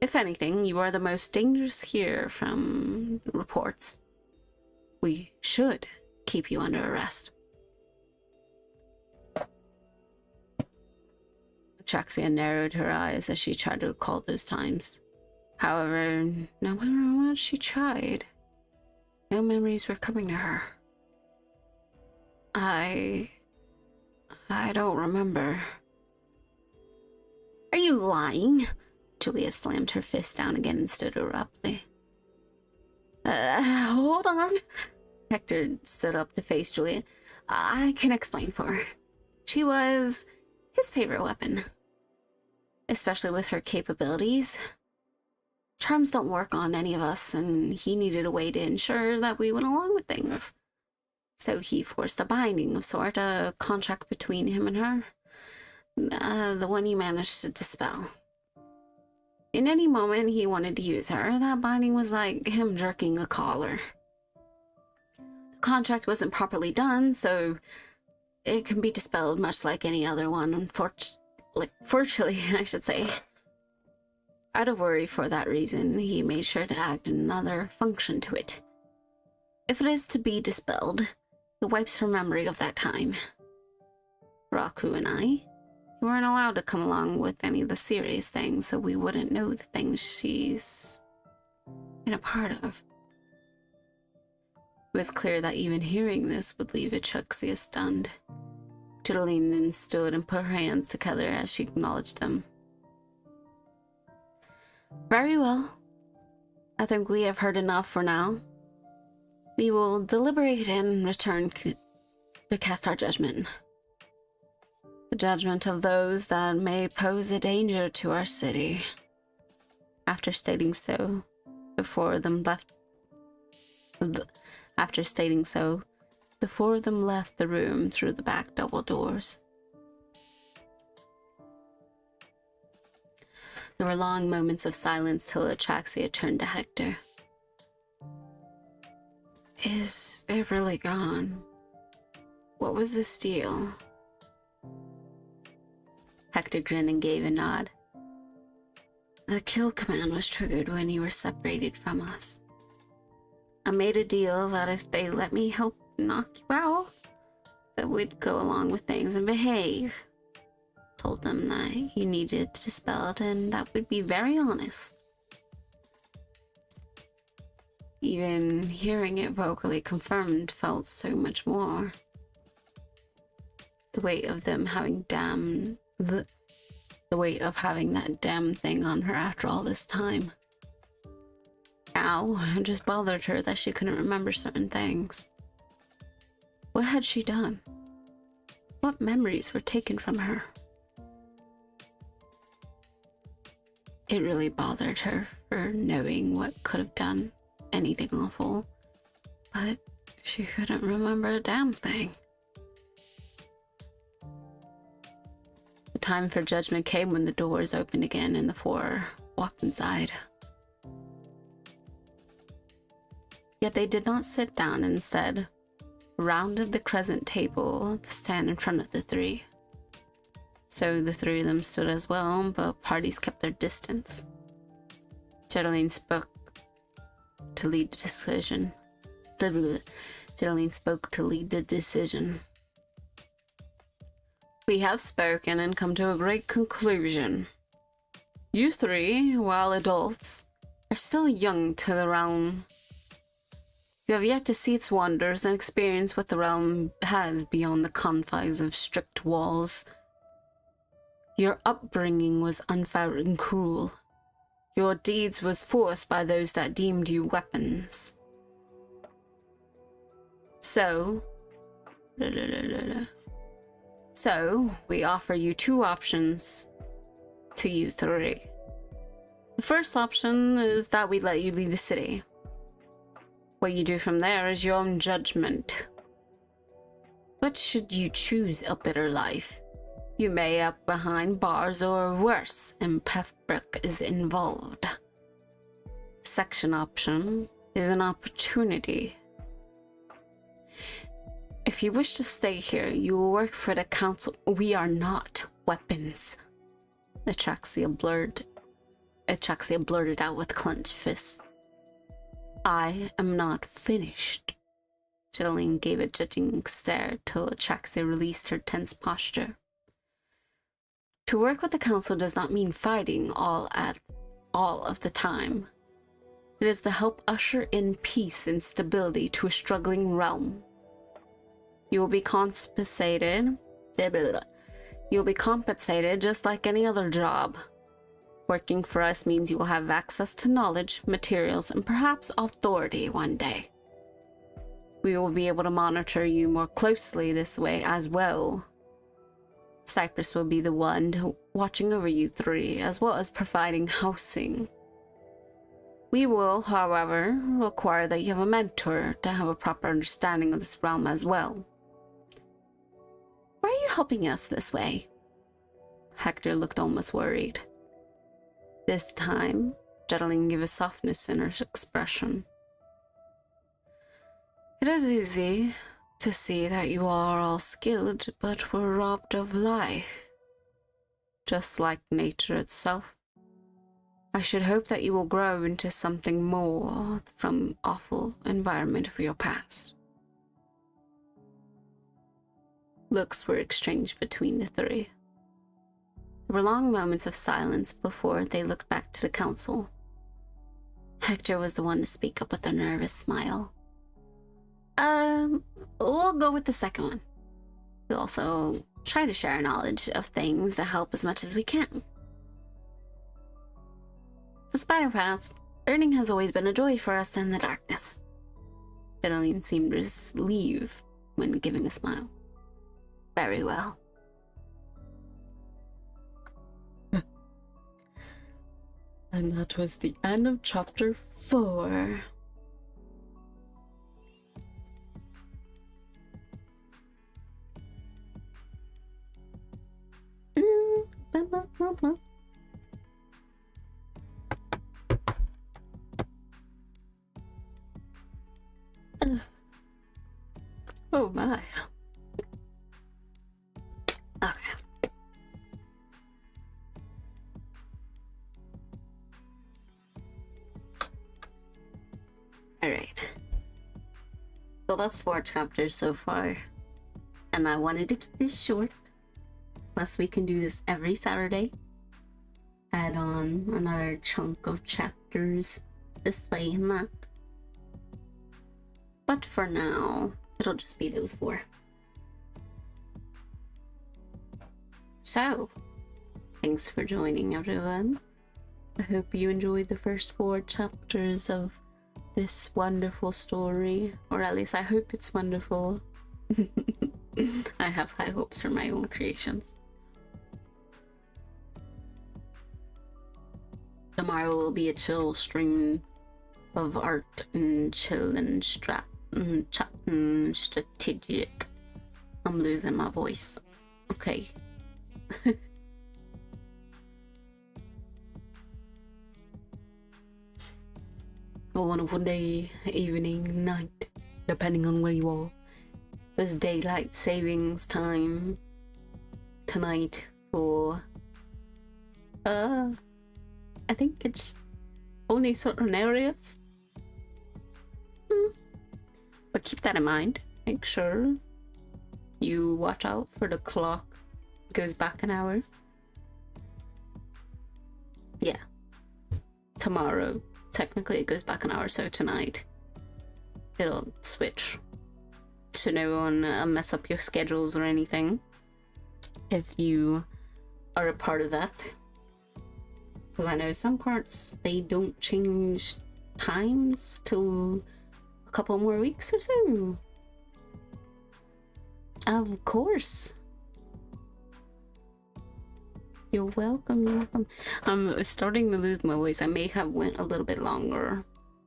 If anything, you are the most dangerous here from reports. We should keep you under arrest. Trexia narrowed her eyes as she tried to recall those times. However, no matter what she tried, no memories were coming to her. I don't remember. Are you lying? Julia slammed her fist down again and stood abruptly. Hold on. Hector stood up to face Julia. I can explain for her. She was his favorite weapon. Especially with her capabilities. Charms don't work on any of us, and he needed a way to ensure that we went along with things. So he forced a binding of sort, a contract between him and her. The one you managed to dispel. In any moment he wanted to use her, that binding was like him jerking a collar. The contract wasn't properly done, so it can be dispelled much like any other one, fortunately, I should say. Out of worry for that reason, he made sure to add another function to it. If it is to be dispelled, it wipes her memory of that time. Raku and I, we weren't allowed to come along with any of the serious things, so we wouldn't know the things she's been a part of. It was clear that even hearing this would leave Trexia stunned. Tiddling then stood and put her hands together as she acknowledged them. Very well. I think we have heard enough for now. We will deliberate and return to cast our judgment. The judgment of those that may pose a danger to our city. After stating so, the four of them left the room through the back double doors. There were long moments of silence till Atraxia turned to Hector. Is it really gone? What was this deal? Hector grinned and gave a nod. The kill command was triggered when you were separated from us. I made a deal that if they let me help knock you out, that we'd go along with things and behave. Told them that you needed to dispel it and that would be very honest. Even hearing it vocally confirmed felt so much more. The weight of them having the weight of having that damn thing on her after all this time. Now, it just bothered her that she couldn't remember certain things. What had she done? What memories were taken from her? It really bothered her for knowing what could have done anything awful, but she couldn't remember a damn thing. The time for judgment came when the doors opened again and the four walked inside. Yet they did not sit down, instead rounded the crescent table to stand in front of the three. So the three of them stood as well, but parties kept their distance. Jedeline spoke to lead the decision. Jedeline spoke to lead the decision. We have spoken and come to a great conclusion. You three, while adults, are still young to the realm. You have yet to see its wonders and experience what the realm has beyond the confines of strict walls. Your upbringing was unfair and cruel. Your deeds was forced by those that deemed you weapons. So we offer you two options to you three. The first option is that we let you leave the city. What you do from there is your own judgment. But should you choose a bitter life, you may up behind bars or worse, and Pefbrook is involved. The second option is an opportunity. If you wish to stay here, you will work for the council. We are not weapons. Atraxia blurted out with clenched fists. I am not finished. Jillian gave a judging stare till Atraxia released her tense posture. To work with the council does not mean fighting all of the time. It is to help usher in peace and stability to a struggling realm. You will be compensated. You will be compensated just like any other job. Working for us means you will have access to knowledge, materials, and perhaps authority one day. We will be able to monitor you more closely this way as well. Cypress will be the one watching over you three, as well as providing housing. We will, however, require that you have a mentor to have a proper understanding of this realm as well. Why are you helping us this way? Hector looked almost worried. This time, Jettling gave a softness in her expression. It is easy to see that you are all skilled, but were robbed of life. Just like nature itself. I should hope that you will grow into something more from awful environment of your past. Looks were exchanged between the three. There were long moments of silence before they looked back to the council. Hector was the one to speak up with a nervous smile. We'll go with the second one. We'll also try to share our knowledge of things to help as much as we can. Despite our past, learning has always been a joy for us in the darkness. Fideline seemed to leave when giving a smile. Very well. And that was the end of chapter 4. Oh my. Okay. Alright. So that's 4 chapters so far. And I wanted to keep this short. Plus we can do this every Saturday. Add on another chunk of chapters this way and that. But for now, it'll just be those 4. So, thanks for joining everyone. I hope you enjoyed the first 4 chapters of this wonderful story. Or at least I hope it's wonderful. I have high hopes for my own creations. Tomorrow will be a chill stream of art and chill and strategic. I'm losing my voice. Okay. Have a wonderful day, evening, night, depending on where you are. There's daylight savings time tonight for I think it's only certain areas. But keep that in mind. Make sure you watch out for the clock. It goes back an hour. Yeah. Tomorrow. Technically it goes back an hour, so tonight it'll switch. So no one mess up your schedules or anything. If you are a part of that. Because I know some parts, they don't change times till a couple more weeks or so. Of course. You're welcome, you're welcome. I'm starting to lose my voice. I may have went a little bit longer,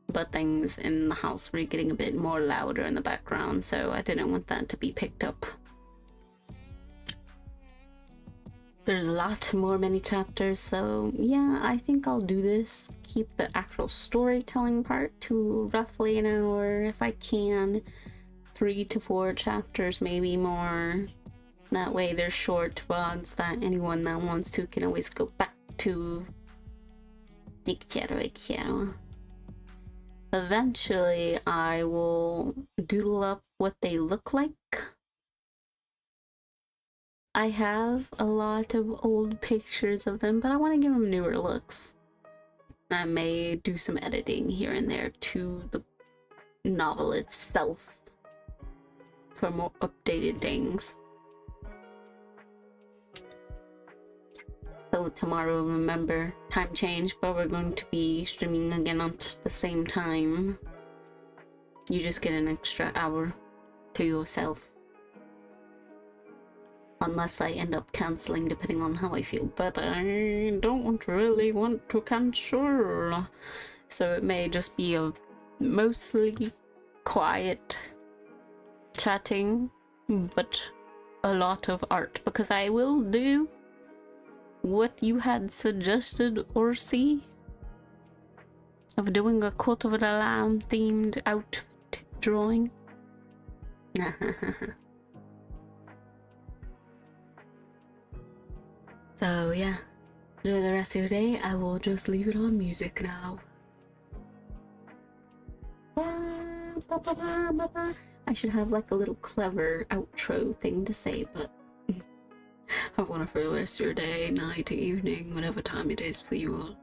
but things in the house were getting a bit more louder in the background, so I didn't want that to be picked up. There's a lot more many chapters, so yeah, I think I'll do this. Keep the actual storytelling part to roughly an hour if I can. 3 to 4 chapters, maybe more. That way they're short VODs that anyone that wants to can always go back to. Eventually I will doodle up what they look like. I have a lot of old pictures of them, but I want to give them newer looks. I may do some editing here and there to the novel itself for more updated things. So tomorrow, remember, time change, but we're going to be streaming again at the same time. You just get an extra hour to yourself. Unless I end up cancelling, depending on how I feel. But I don't really want to cancel. So it may just be a mostly quiet chatting, but a lot of art. Because I will do what you had suggested or see of doing a Cult of the Lamb themed outfit drawing. So yeah, enjoy the rest of your day. I will just leave it on music now. I should have like a little clever outro thing to say, but have one for the rest of your day, night, evening, whatever time it is for you all.